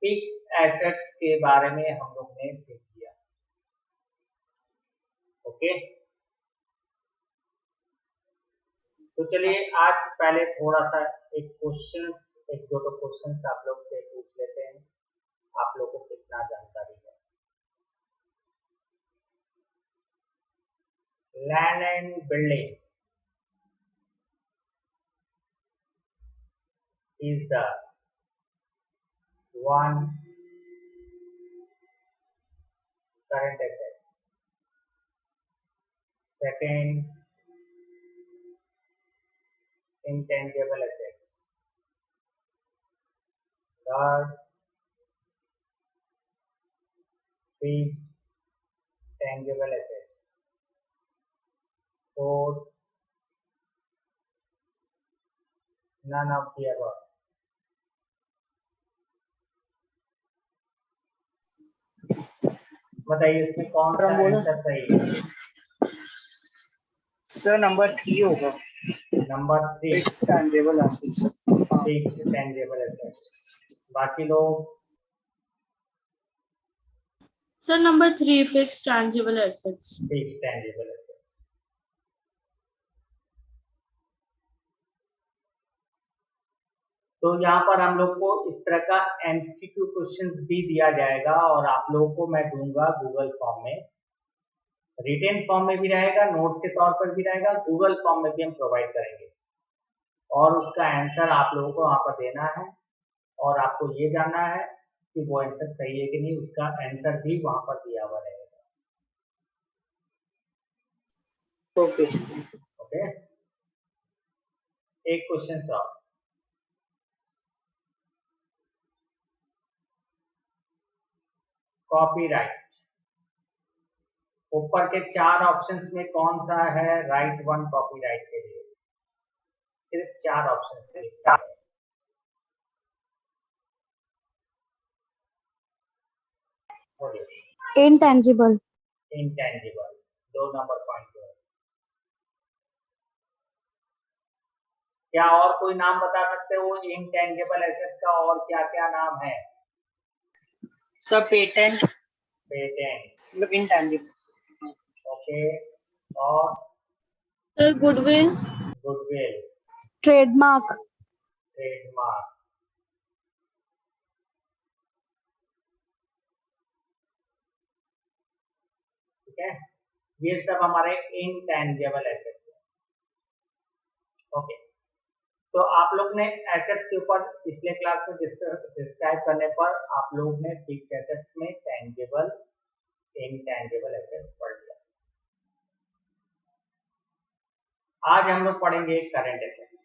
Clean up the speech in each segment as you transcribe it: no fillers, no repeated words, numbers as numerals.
Fixed assets के बारे में हम लोग ने सीख लिया। ओके, तो चलिए आज पहले थोड़ा सा एक दो क्वेश्चंस आप लोग से पूछ लेते हैं, आप लोग को कितना जानकारी है। Land and building is the one current assets, second intangible assets, third fixed tangible assets, fourth none of the above. बताइए इसमें कौन सा आंसर सही है? सर नंबर 3 होगा। Number 3 fixed tangible assets. Fixed tangible assets. बाकी लोग? Sir number 3 fixed tangible assets. Fixed tangible assets. तो यहाँ पर हम लोग को इस तरह का एमसीक्यू क्वेश्चंस भी दिया जाएगा और आप लोगों को मैं दूंगा गूगल फॉर्म में, रिटेन फॉर्म में भी रहेगा, नोट्स के तौर पर भी रहेगा, गूगल फॉर्म में भी हम प्रोवाइड करेंगे और उसका आंसर आप लोगों को वहां पर देना है और आपको ये जानना है कि वो आंसर सही है कि नहीं, उसका आंसर भी वहां पर दिया हुआ रहेगा। ओके, एक क्वेश्चन और। कॉपीराइट, ऊपर के 4 ऑप्शंस में कौन सा है राइट वन कॉपीराइट के लिए? सिर्फ 4 ऑप्शंस के लिए। इंटेंजिबल। इंटेंजिबल 2 नंबर पॉइंट है। क्या और कोई नाम बता सकते हो इंटेंजिबल एसेट्स का? और क्या क्या नाम है? Sir patent. Patent intangible. Okay, और sir goodwill. Goodwill. Trademark. Trademark. ठीक है, ये सब हमारे इंटेंजिबल एसेट्स हैं। ओके, तो आप लोग ने एसेट्स के ऊपर पिछले क्लास में डिस्क्राइब करने पर आप लोग ने फिक्स एसेट्स में टेंजिबल इंटेंजिबल एसेट्स पढ़ लिया। आज हम लोग पढ़ेंगे करंट एसेट्स।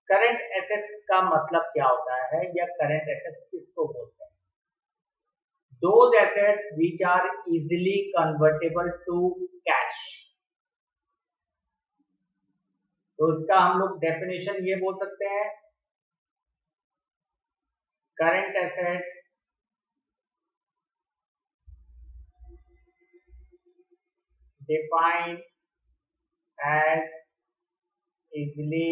करंट एसेट्स का मतलब क्या होता है या करंट एसेट्स किसको बोलते हैं? Those assets which are easily convertible to cash। तो इसका हम लोग डेफिनेशन ये बोल सकते हैं, current assets defined as easily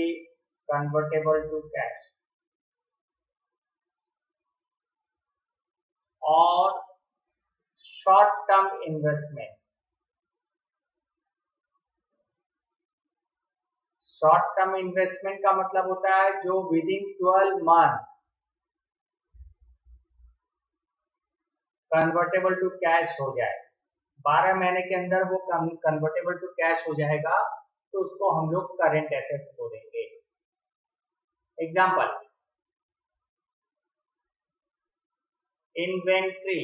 convertible to cash और short term investment. Short term investment का मतलब होता है जो within 12 month convertible to cash हो जाए, 12 महीने के अंदर वो कन्वर्टेबल टू कैश हो जाएगा, तो उसको हम लोग करंट एसेट्स बोलेंगे। एग्जांपल, इन्वेंट्री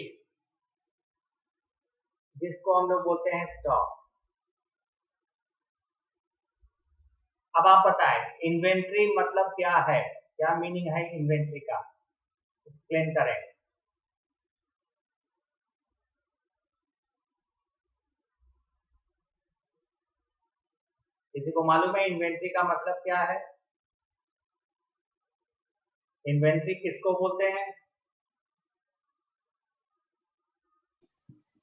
जिसको हम लोग बोलते हैं स्टॉक। अब आप बताएं इन्वेंट्री मतलब क्या है, क्या मीनिंग है इन्वेंट्री का, एक्सप्लेन करें। किसी को मालूम है इन्वेंट्री का मतलब क्या है? इन्वेंट्री किसको बोलते हैं?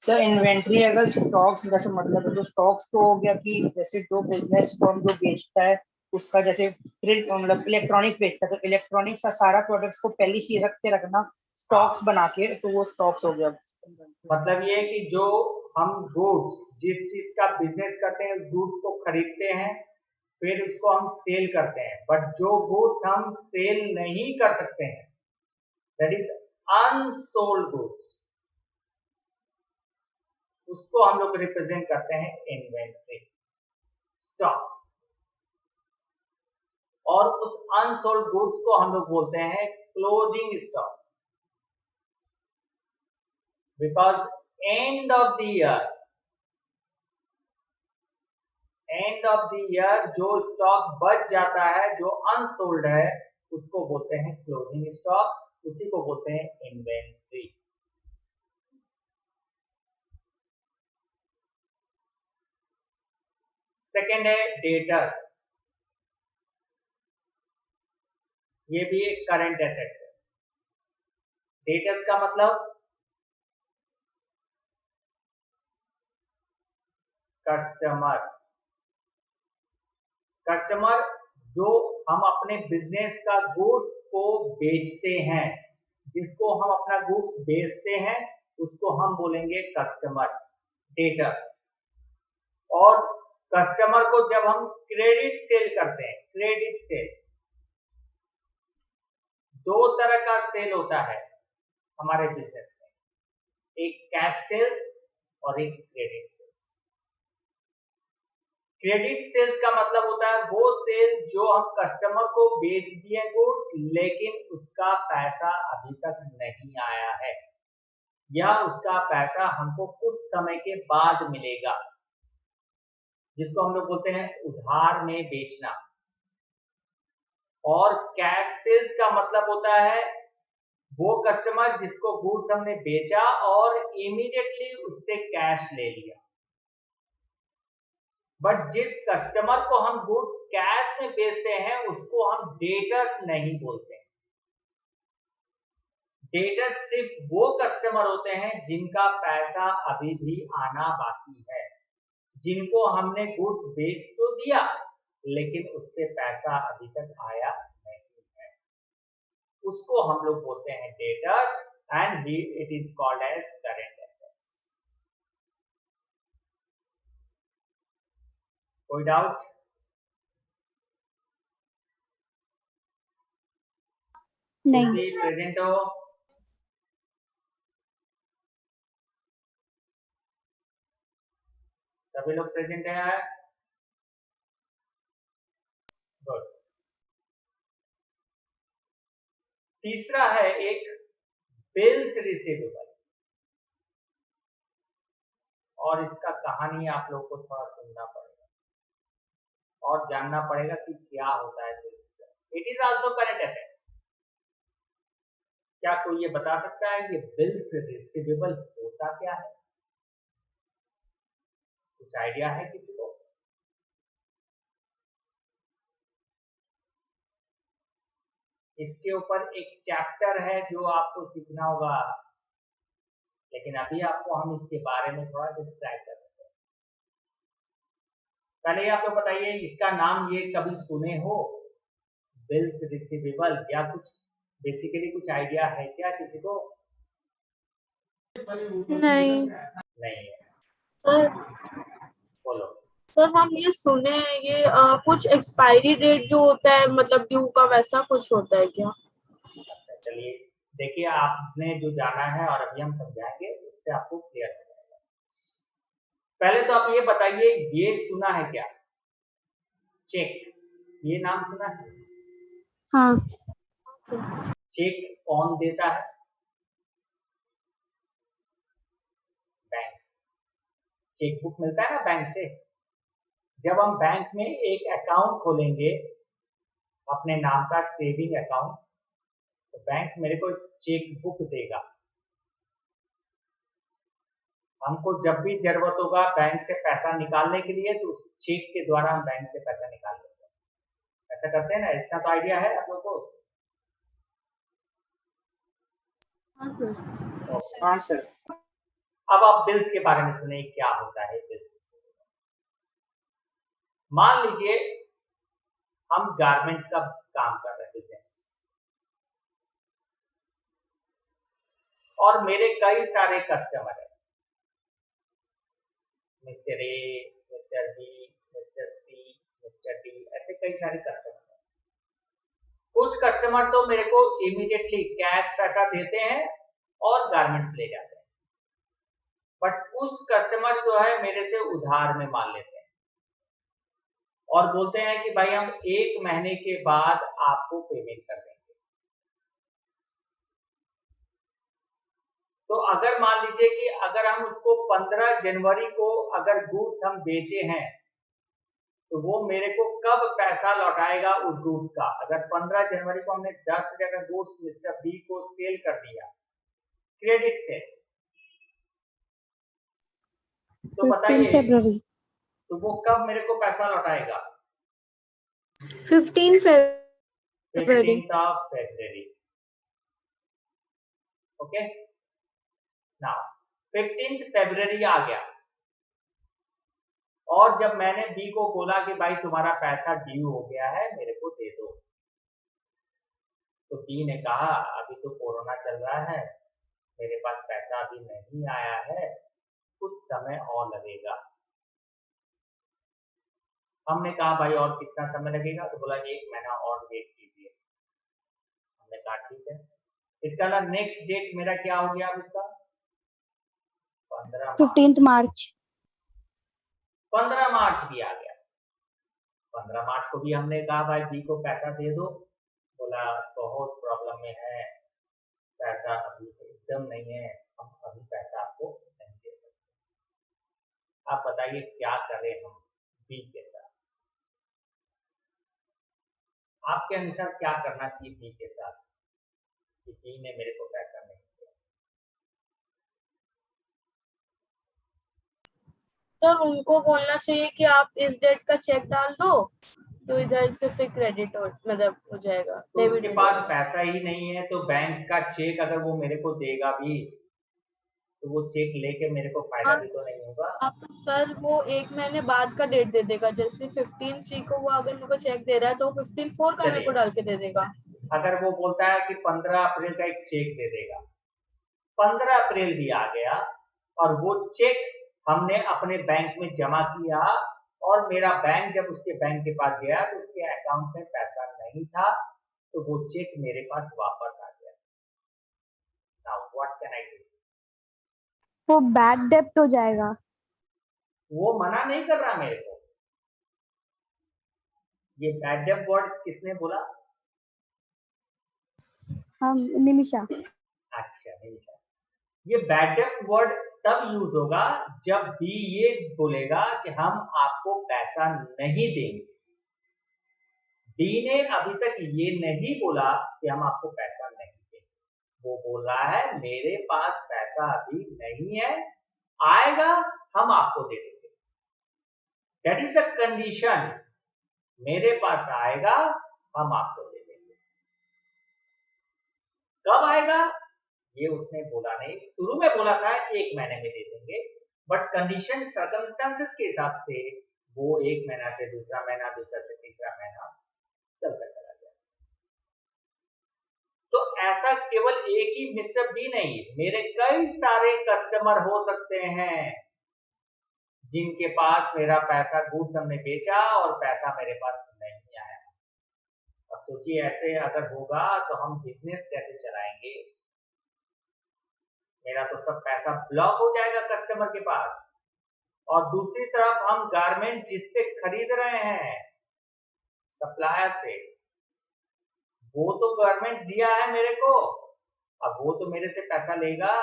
सर इन्वेंट्री अगर स्टॉक्स जैसे मतलब है तो स्टॉक्स तो हो गया कि जैसे जो बिजनेस फर्म जो बेचता है उसका जैसे प्रिंट मतलब इलेक्ट्रॉनिक्स बेचता है, तो इलेक्ट्रॉनिक्स का सारा प्रोडक्ट्स को पहले से ही रख के रखना स्टॉक्स बना के, तो वो स्टॉक्स हो गया। मतलब ये है कि जो हम गुड्स जिस चीज का बिजनेस करते हैं उस गुड्स को खरीदते हैं, फिर उसको हम सेल करते हैं, बट जो गुड्स हम सेल नहीं कर सकते हैं, दैट इज अनसोल्ड गुड्स, उसको हम लोग रिप्रेजेंट करते हैं इन्वेंट्री, स्टॉक। और उस अनसोल्ड गुड्स को हम लोग बोलते हैं closing stock, because end of the year जो स्टॉक बच जाता है, जो अनसोल्ड है, उसको बोलते हैं क्लोजिंग स्टॉक, उसी को बोलते हैं इन्वेंट्री। सेकेंड है डेटर्स, ये भी एक करंट एसेट्स है। डेटर्स का मतलब कस्टमर जो हम अपने बिजनेस का गुड्स को बेचते हैं, जिसको हम अपना गुड्स बेचते हैं, उसको हम बोलेंगे कस्टमर, डेटर्स। और कस्टमर को जब हम क्रेडिट सेल करते हैं, क्रेडिट सेल, दो तरह का सेल होता है हमारे बिजनेस में, एक कैश सेल्स और एक क्रेडिट सेल्स। क्रेडिट सेल्स का मतलब होता है वो सेल जो हम कस्टमर को बेच दिए गुड्स, लेकिन उसका पैसा अभी तक नहीं आया है, या उसका पैसा हमको कुछ समय के बाद मिलेगा, जिसको हम लोग बोलते हैं उधार में बेचना। और कैश सेल्स का मतलब होता है वो कस्टमर जिसको गुड्स हमने बेचा और इमीडिएटली उससे कैश ले लिया। बट जिस कस्टमर को हम गुड्स कैश में बेचते हैं उसको हम डेटर्स नहीं बोलते हैं। डेटर्स सिर्फ वो कस्टमर होते हैं जिनका पैसा अभी भी आना बाकी है, जिनको हमने गुड्स बेच तो दिया लेकिन उससे पैसा अभी तक आया नहीं है, उसको हम लोग बोलते हैं debtors, and it is called as current assets. कोई डाउट? नहीं। प्रेजेंट हो? सभी लोग प्रेजेंट है? गुड। तीसरा है एक बिल्स रिसीवेबल, और इसका कहानी आप लोग को थोड़ा सुनना पड़ेगा और जानना पड़ेगा कि क्या होता है bills. It is also current assets. क्या कोई ये बता सकता है कि बिल्स रिसीवेबल होता क्या है? कुछ आइडिया है किसी को? इसके ऊपर एक चैप्टर है जो आपको सीखना होगा, लेकिन अभी आपको हम इसके बारे में थोड़ा डिस्क्राइब कर देते हैं। पहले आप लोग बताइए, इसका नाम ये कभी सुने हो, बिल्स रिसीवेबल, या कुछ बेसिकली कुछ आइडिया है क्या किसी को? नहीं नहीं है। सर। बोलो। सर हम ये सुने हैं, ये कुछ एक्सपायरी डेट जो होता है मतलब ड्यू का, वैसा कुछ होता है क्या? अच्छा चलिए, देखिए आपने जो जाना है और अभी हम समझाएंगे उससे आपको क्लियर हो जाएगा। पहले तो आप ये बताइए, ये सुना है क्या, चेक? ये नाम सुना है? हाँ। चेक कौन देता है? बैंक। चेकबुक मिलता है ना बैंक से। जब हम बैंक में एक अकाउंट खोलेंगे अपने नाम का सेविंग अकाउंट, तो बैंक मेरे को चेकबुक देगा। हमको जब भी जरूरत होगा बैंक से पैसा निकालने के लिए, तो उस चेक के द्वारा हम बैंक से पैसा निकाल लेते हैं। ऐसा करते हैं ना? इतना तो आइडिया है आप लोग को? हाँ सर। हाँ सर। अब आप बिल्स के बारे में सुनिए, क्या होता है बिल्स। मान लीजिए हम गारमेंट्स का काम कर रहे हैं, बिजनेस, और मेरे कई सारे कस्टमर हैं, mister A, mister B, mister C, mister D, ऐसे कई सारे कस्टमर हैं। कुछ कस्टमर तो मेरे को इमीडिएटली कैश पैसा देते हैं और गारमेंट्स ले जाते हैं, बट उस कस्टमर जो है मेरे से उधार में माल लेते हैं और बोलते हैं कि भाई हम 1 महीने के बाद आपको पेमेंट कर देंगे। तो अगर मान लीजिए कि अगर हम उसको 15 जनवरी को अगर गुड्स हम बेचे हैं, तो वो मेरे को कब पैसा लौटाएगा उस गुड्स का? अगर 15 जनवरी को हमने 10 जगह गुड्स मिस्टर बी को सेल कर दिया क्रेडिट से, तो 15 बताइए फरवरी। तो वो कब मेरे को पैसा लौटाएगा? 15 फरवरी। 15th of February. Okay, now 15th फरवरी आ गया और जब मैंने बी को बोला कि भाई तुम्हारा पैसा ड्यू हो गया है, मेरे को दे दो, तो बी ने कहा अभी तो कोरोना चल रहा है, मेरे पास पैसा अभी नहीं आया है, कुछ समय और लगेगा। हमने कहा भाई और कितना समय लगेगा? तो बोला 1 महीना और वेट कीजिए। हमने कहा ठीक है। इसका ना नेक्स्ट डेट मेरा क्या हो गया अब इसका? 15 मार्च। 15 मार्च भी आ गया। 15 मार्च को भी हमने कहा भाई बी को पैसा दे दो, बोला बहुत प्रॉब्लम में है, पैसा अभी एकदम नहीं है, हम अभी पैसा आपको नहीं दे सकते। आप बताइए क्या करें हम बी के साथ? आपके अनुसार क्या करना चाहिए बी के साथ कि बी ने मेरे को पैसा नहीं दिया? सर उनको बोलना चाहिए कि आप इस डेट का चेक डाल दो, तो इधर से फिर क्रेडिट मतलब हो जाएगा। तो उसके पास पैसा ही नहीं है, तो बैंक का चेक अगर वो मेरे को देगा भी, तो वो चेक लेके मेरे को फायदा भी तो नहीं होगा। अब सर वो 1 महीने बाद का डेट दे देगा, जैसे 15/3 को वो अगर मेरे को चेक दे रहा है तो 15/4 का मेरे को डाल के दे देगा। अगर वो बोलता है कि 15 अप्रैल का एक चेक दे देगा, 15 अप्रैल भी आ गया और वो चेक हमने अपने बैंक में जमा किया और मेरा बैंक जब उसके बैंक के पास गया तो उसके अकाउंट में पैसा नहीं था, तो वो चेक मेरे पास वापस आ गया। Now what can I do? वो बैड डेब्ट हो जाएगा। वो मना नहीं कर रहा मेरे को। ये बैड डेब्ट वर्ड किसने बोला? हम निमिषा। अच्छा, निमिषा। ये बैड डेब्ट वर्ड तब यूज होगा जब बी ये बोलेगा कि हम आपको पैसा नहीं देंगे। बी ने अभी तक ये नहीं बोला कि हम आपको पैसा नहीं देंगे, वो बोल रहा है मेरे पास पैसा अभी नहीं है, आएगा हम आपको दे देंगे। दैट इज द कंडीशन, मेरे पास आएगा हम आपको दे देंगे। कब आएगा ये उसने बोला नहीं, शुरू में बोला था 1 महीने में दे देंगे, बट कंडीशन सर्कमस्टांसेस के हिसाब से वो 1 महीना से दूसरा महीना, दूसरा से तीसरा महीना चलता चला गया। तो ऐसा केवल एक ही मिस्टर बी नहीं, मेरे कई सारे कस्टमर हो सकते हैं जिनके पास मेरा पैसा गुड्स हमने बेचा और पैसा मेरे पास नहीं आया। अब सोचिए ऐसे अगर होगा तो हम बिजनेस कैसे चलाएंगे? मेरा तो सब पैसा ब्लॉक हो जाएगा कस्टमर के पास, और दूसरी तरफ हम गारमेंट जिससे खरीद रहे हैं सप्लायर से, वो तो गारमेंट दिया है मेरे को, अब वो तो मेरे से पैसा लेगा।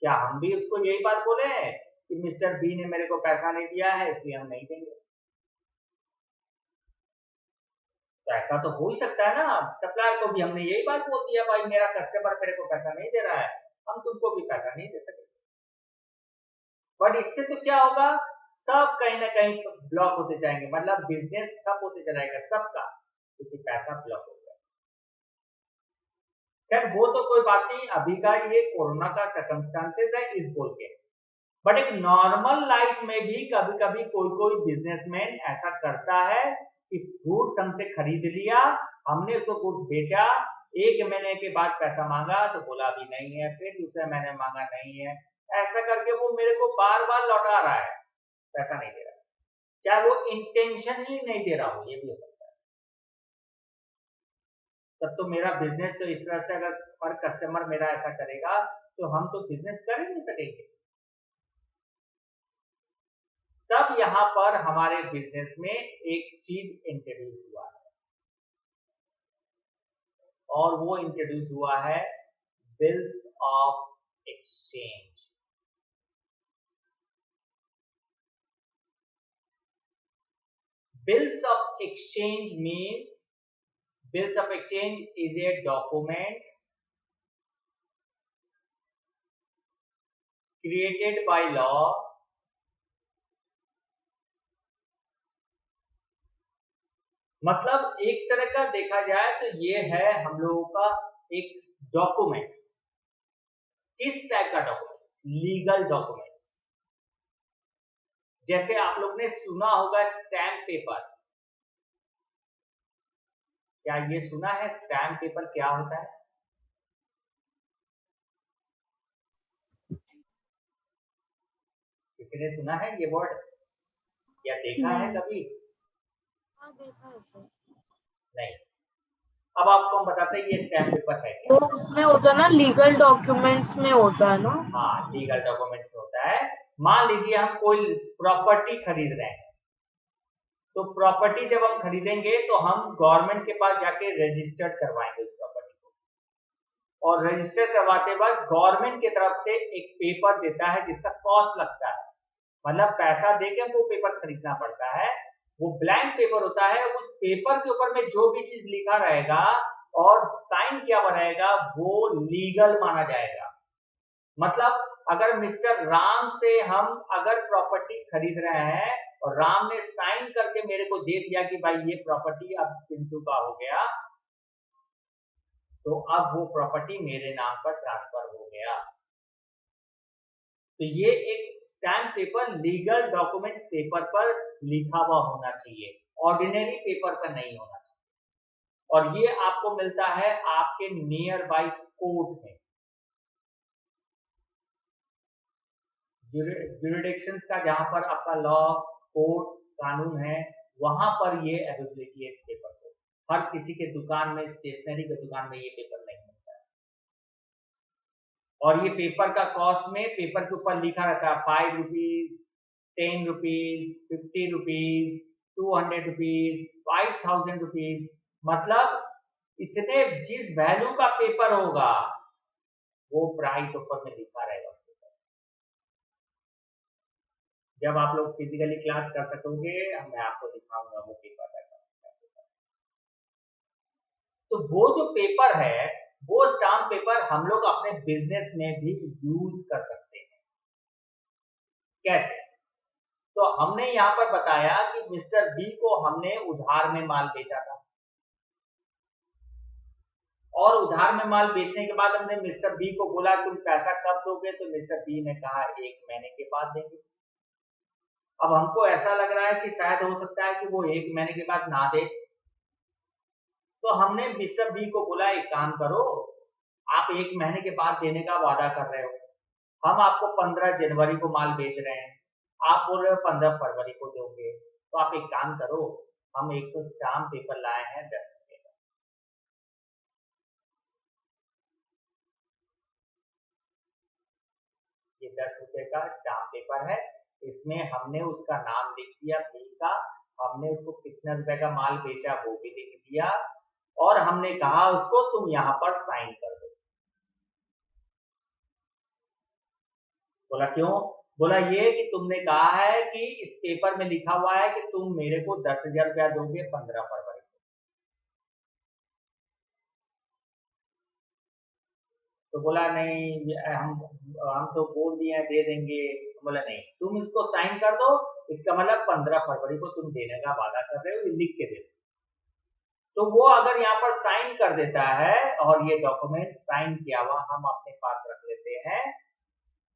क्या हम भी उसको यही बात बोले कि मिस्टर बी ने मेरे को पैसा नहीं दिया है इसलिए हम नहीं देंगे? तो ऐसा तो हो ही सकता है ना, सप्लायर को भी हमने यही बात बोल दिया भाई मेरा कस्टमर मेरे को पैसा नहीं दे रहा है, हम तुमको भी पैसा नहीं दे सकेंगे। बट इससे तो क्या होगा, सब कहीं ना कहीं ब्लॉक होते जाएंगे, मतलब बिजनेस ठप होते जाएगा सबका, क्योंकि पैसा ब्लॉक हो गया। खैर वो तो कोई बात नहीं, अभी का ये कोरोना का सर्कमस्टांसेस है इस बोल के, बट एक नॉर्मल लाइफ में भी कभी कभी कोई कोई बिजनेसमैन ऐसा करता है कि फ्रूट्स हमसे खरीद लिया, हमने उसको गुड्स बेचा, 1 महीने के बाद पैसा मांगा तो बोला अभी नहीं है, फिर दूसरे महीने मांगा नहीं है, ऐसा करके वो मेरे को बार बार लौटा रहा है, पैसा नहीं दे रहा, चाहे वो इंटेंशनली नहीं दे रहा हो, ये भी हो सकता है। तब तो मेरा बिजनेस तो इस तरह से, अगर हर कस्टमर मेरा ऐसा करेगा तो हम तो बिजनेस कर ही नहीं सकेंगे। तब यहां पर हमारे बिजनेस में एक चीज इंट्रोड्यूस हुआ है, और वो इंट्रोड्यूस हुआ है bills of exchange. Bills of exchange means, bills of exchange is a document created by law मतलब एक तरह का देखा जाए तो ये है हम लोगों का एक डॉक्यूमेंट्स। किस टाइप का डॉक्यूमेंट्स? Legal documents. जैसे आप लोग ने सुना होगा स्टैम्प पेपर। क्या ये सुना है स्टैम्प पेपर क्या होता है? किसी ने सुना है ये वर्ड या देखा है कभी? हाँ देखा है सर। नहीं। अब आपको हम बताते हैं ये स्टैम्प पेपर है क्या। वो उसमें होता है ना, लीगल डॉक्यूमेंट्स में होता है ना। हाँ, लीगल डॉक्यूमेंट्स में होता है। मान लीजिए हम कोई प्रॉपर्टी खरीद रहे हैं, तो प्रॉपर्टी जब हम खरीदेंगे तो हम गवर्नमेंट के पास जाके रजिस्टर्ड करवाएंगे उस प्रॉपर्टी को, और रजिस्टर करवाते बाद गवर्नमेंट की तरफ से एक पेपर देता है जिसका कॉस्ट लगता है, मतलब पैसा देके हमको पेपर खरीदना पड़ता है। वो ब्लैंक पेपर होता है, उस पेपर के ऊपर में जो भी चीज लिखा रहेगा और साइन किया हुआ रहेगा वो लीगल माना जाएगा। मतलब अगर मिस्टर राम से हम अगर प्रॉपर्टी खरीद रहे हैं और राम ने साइन करके मेरे को दे दिया कि भाई ये प्रॉपर्टी अब पिंटू का हो गया, तो अब वो प्रॉपर्टी मेरे नाम पर ट्रांसफर हो गया। तो ये एक stamp paper legal documents paper पर लिखा हुआ होना चाहिए, ऑर्डिनरी पेपर पर नहीं होना चाहिए। और ये आपको मिलता है आपके नियर बाई कोर्ट में, ज्यूरिडिक्शंस का जहां पर आपका लॉ कोर्ट कानून है वहां पर ये अवेलेबिलिटी है इस पेपर को। हर किसी के दुकान में, स्टेशनरी के दुकान में ये पेपर नहीं मिलता है। और ये पेपर का कॉस्ट में पेपर के ऊपर लिखा रहता है 5 rupees, 10 rupees, 50 rupees, 200 rupees, 5000 rupees, मतलब इतने जिस वैल्यू का पेपर होगा वो प्राइस ऊपर में लिखा रहेगा। जब आप लोग फिजिकली क्लास कर सकोगे मैं आपको दिखाऊंगा वो पेपर कैसा। तो वो जो पेपर है वो स्टाम्प पेपर हम लोग अपने बिजनेस में भी यूज कर सकते हैं। कैसे? तो हमने यहां पर बताया कि मिस्टर बी को हमने उधार में माल बेचा था, और उधार में माल बेचने के बाद हमने मिस्टर बी को बोला तुम पैसा कब दोगे, तो मिस्टर बी ने कहा 1 महीने के बाद देंगे। अब हमको ऐसा लग रहा है कि शायद हो सकता है कि वो 1 महीने के बाद ना दे, तो हमने मिस्टर बी को बोला एक काम करो, आप 1 महीने के बाद देने का वादा कर रहे हो, हम आपको 15 जनवरी को माल बेच रहे हैं, आप बोल रहे हो 15 फरवरी को दोगे, तो आप एक काम करो, हम एक तो स्टाम्प पेपर लाए हैं 10 रुपए का, ये 10 रुपए का स्टाम्प पेपर है, इसमें हमने उसका नाम लिख दिया बी का, हमने उसको कितने रुपए का माल बेचा वो भी लिख दिया, और हमने कहा उसको तुम यहां पर साइन कर दो। बोला क्यों? बोला ये कि तुमने कहा है कि इस पेपर में लिखा हुआ है कि तुम मेरे को 10,000 रुपया दोगे 15 फरवरी को। तो बोला नहीं, हम तो बोल दिए हैं दे देंगे। बोला नहीं, तुम इसको साइन कर दो, इसका मतलब 15 फरवरी को तुम देने का वादा कर रहे हो, ये लिख के दे दो। तो वो अगर यहाँ पर साइन कर देता है और ये डॉक्यूमेंट साइन किया हुआ हम अपने पास रख लेते हैं,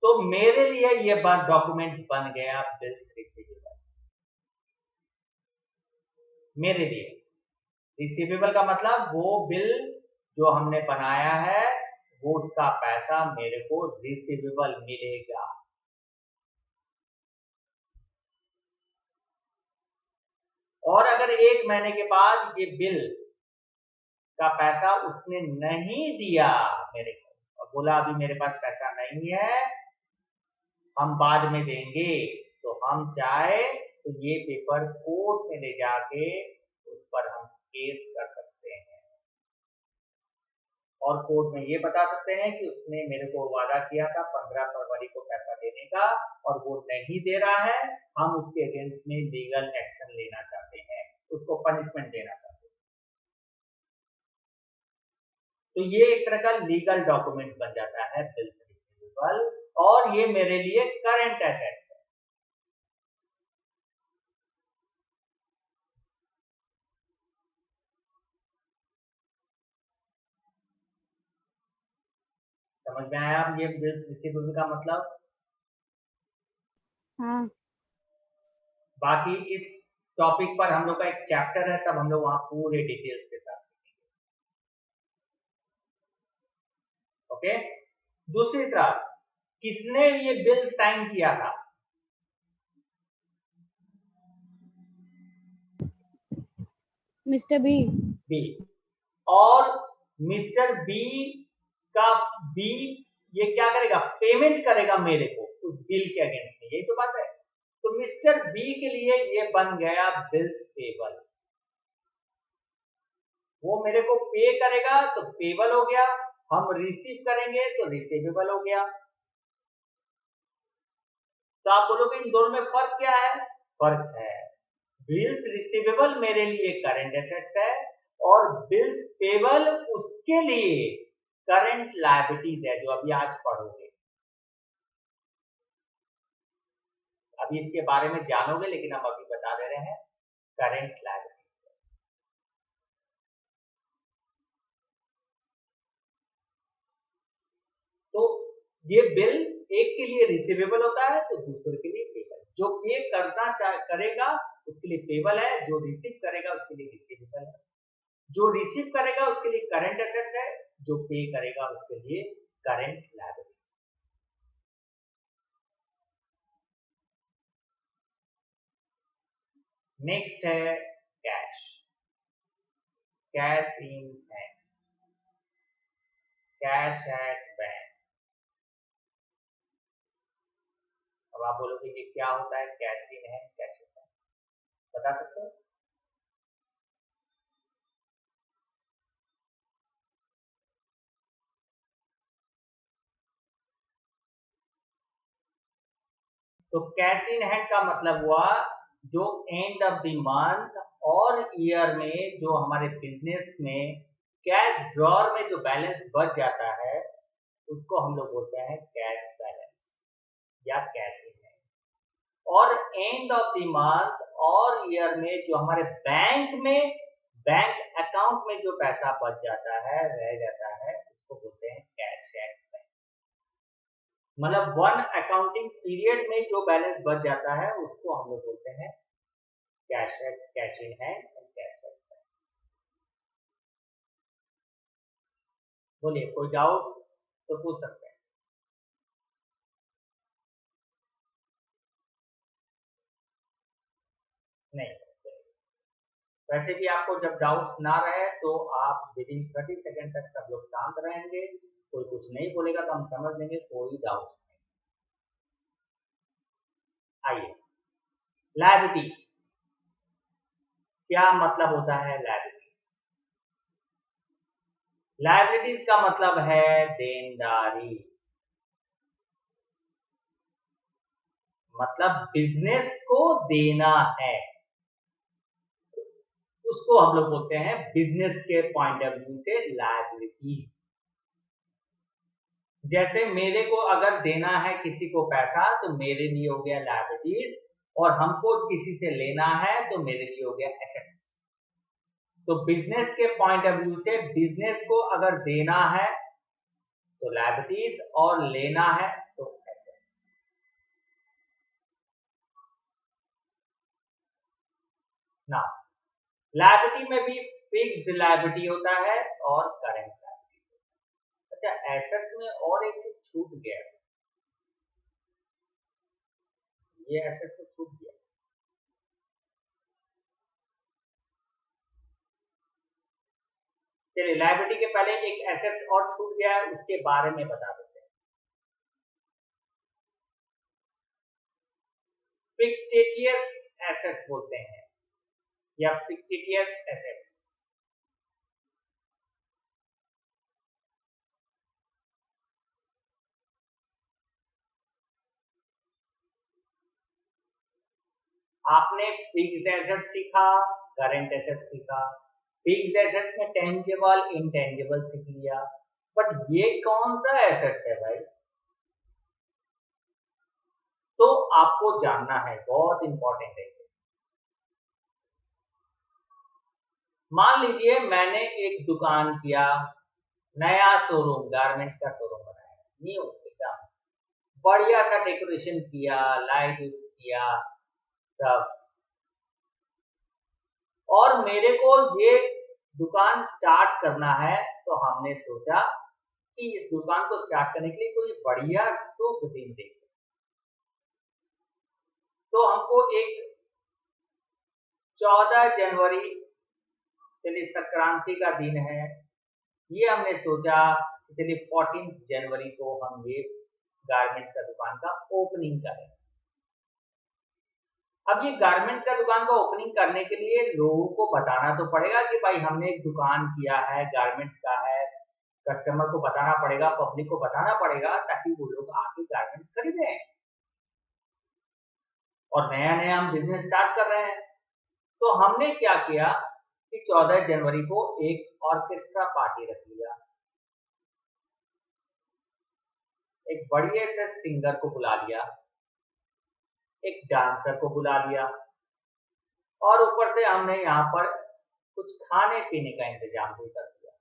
तो मेरे लिए ये डॉक्यूमेंट्स बन गया बिल्स रिसीवेबल। मेरे लिए। रिसीवेबल का मतलब वो बिल जो हमने बनाया है वो उसका पैसा मेरे को रिसीवेबल मिलेगा। और अगर 1 महीने के बाद ये बिल का पैसा उसने नहीं दिया मेरे को और बोला अभी मेरे पास पैसा नहीं है, हम बाद में देंगे, तो हम चाहे तो ये पेपर कोर्ट में ले जाके उस पर हम केस कर सकते हैं और कोर्ट में ये बता सकते हैं कि उसने मेरे को वादा किया था 15 फरवरी को पैसा देने का और वो नहीं दे रहा है, हम उसके अगेंस्ट में लीगल एक्शन लेना चाहते हैं, उसको पनिशमेंट देना चाहते हैं। तो ये एक तरह का लीगल डॉक्यूमेंट बन जाता है बिल्स रिसीवेबल और ये मेरे लिए करंट एसेट्स है। समझ में आया अब ये बिल्स रिसीवेबल का मतलब? हाँ। बाकी इस टॉपिक पर हम लोग का एक चैप्टर है, तब हम लोग वहां पूरे डिटेल्स के साथ सीखेंगे। ओके, दूसरी तरफ किसने ये बिल साइन किया था? Mister B. बी। और मिस्टर बी का बी ये क्या करेगा? पेमेंट करेगा मेरे को उस बिल के अगेंस्ट में, यही तो बात है। तो मिस्टर बी के लिए ये बन गया बिल्स पेबल। वो मेरे को पे करेगा तो पेबल हो गया, हम रिसीव करेंगे तो रिसीवेबल हो गया। तो आप बोलोगे इन दोनों में फर्क क्या है? फर्क है, बिल्स रिसीवेबल मेरे लिए करंट एसेट्स है और बिल्स पेबल उसके लिए करंट लायबिलिटीज है, जो अभी आज पढ़ोगे। अभी इसके बारे में जानोगे, लेकिन हम अभी बता दे रहे हैं करंट लायबिलिटीज। तो ये बिल एक के लिए रिसीवेबल होता है तो दूसरे के लिए पेबल। जो पे करना करेगा उसके लिए पेबल है, जो रिसीव करेगा उसके लिए रिसीवेबल है। जो रिसीव करेगा उसके लिए करंट एसेट्स है, जो पे करेगा उसके लिए करंट लायबिलिटीज। नेक्स्ट है cash, cash in hand, cash at bank. अब आप बोलोगे कि क्या होता है cash in hand, cash in hand, बता सकते हो? तो कैश इन हैंड का मतलब हुआ जो एंड ऑफ द मंथ और ईयर में जो हमारे बिजनेस में कैश ड्रॉर में जो बैलेंस बच जाता है उसको हम लोग बोलते हैं कैश बैलेंस या कैश इन हैंड। और एंड ऑफ द मंथ और ईयर में जो हमारे बैंक अकाउंट में जो पैसा बच जाता है, रह जाता है, उसको बोलते हैं कैश एट बैंक। मतलब वन अकाउंटिंग पीरियड में जो बैलेंस बच जाता है उसको हम लोग बोलते हैं कैश इन हैंड और कैश एट बैंक। बोलिए, कोई डाउट तो पूछ सकते हैं। नहीं, वैसे भी आपको जब डाउट्स ना रहे तो आप विद इन 30 सेकेंड तक सब लोग शांत रहेंगे, कोई कुछ नहीं बोलेगा तो हम समझ लेंगे कोई डाउट्स नहीं। आइए, लायबिलिटीज क्या मतलब होता है? लायबिलिटीज का मतलब है देनदारी। मतलब बिजनेस को देना है, उसको हम लोग बोलते हैं बिजनेस के पॉइंट ऑफ व्यू से लायबिलिटीज। जैसे मेरे को अगर देना है किसी को पैसा तो मेरे लिए हो गया लायबिलिटीज, और हमको किसी से लेना है तो मेरे लिए हो गया एसेट्स। तो बिजनेस के पॉइंट ऑफ व्यू से बिजनेस को अगर देना है तो लायबिलिटीज और लेना है तो एसेट्स। ना लायबिलिटी में भी फिक्स्ड लायबिलिटी होता है और करंट लायबिलिटी। अच्छा, एसेट्स में और एक चीज छूट गया, ये एसेट तो छूट गया। चलिए, लायबिलिटी के पहले एक एसेट्स और छूट गया है, उसके बारे में बता देते हैं। फिक्टिटियस एसेट्स बोलते हैं या फिक्टिटियस एसेट्स। आपने फिक्स्ड एसेट सीखा, करंट एसेट सीखा। फिक्स्ड एसेट्स में टेंजिबल इनटेंजिबल सीख लिया, बट ये कौन सा एसेट है भाई? तो आपको जानना है, बहुत इंपॉर्टेंट है। मान लीजिए मैंने एक दुकान किया, नया शोरूम, गारमेंट्स का शोरूम बनाया, न्यू एकदम बढ़िया सा डेकोरेशन किया, लाइट किया सब, और मेरे को ये दुकान स्टार्ट करना है। तो हमने सोचा कि इस दुकान को स्टार्ट करने के लिए कोई बढ़िया शुभ दिन देखें। तो हमको एक 14 जनवरी, चलिए संक्रांति का दिन है, ये हमने सोचा कि चलिए 14 जनवरी को हम ये गारमेंट्स का दुकान का ओपनिंग करें। अब ये गारमेंट्स का दुकान का ओपनिंग करने के लिए लोगों को बताना तो पड़ेगा कि भाई हमने एक दुकान किया है, गारमेंट्स का है, कस्टमर को बताना पड़ेगा, पब्लिक को बताना पड़ेगा, ताकि वो लोग आके गारमेंट्स खरीदें। और नया नया हम बिजनेस स्टार्ट कर रहे हैं। तो हमने क्या किया कि 14 जनवरी को एक ऑर्केस्ट्रा पार्टी रख लिया, एक बढ़िया से सिंगर को बुला लिया, एक डांसर को बुला लिया, और ऊपर से हमने यहाँ पर कुछ खाने पीने का इंतजाम भी कर दिया।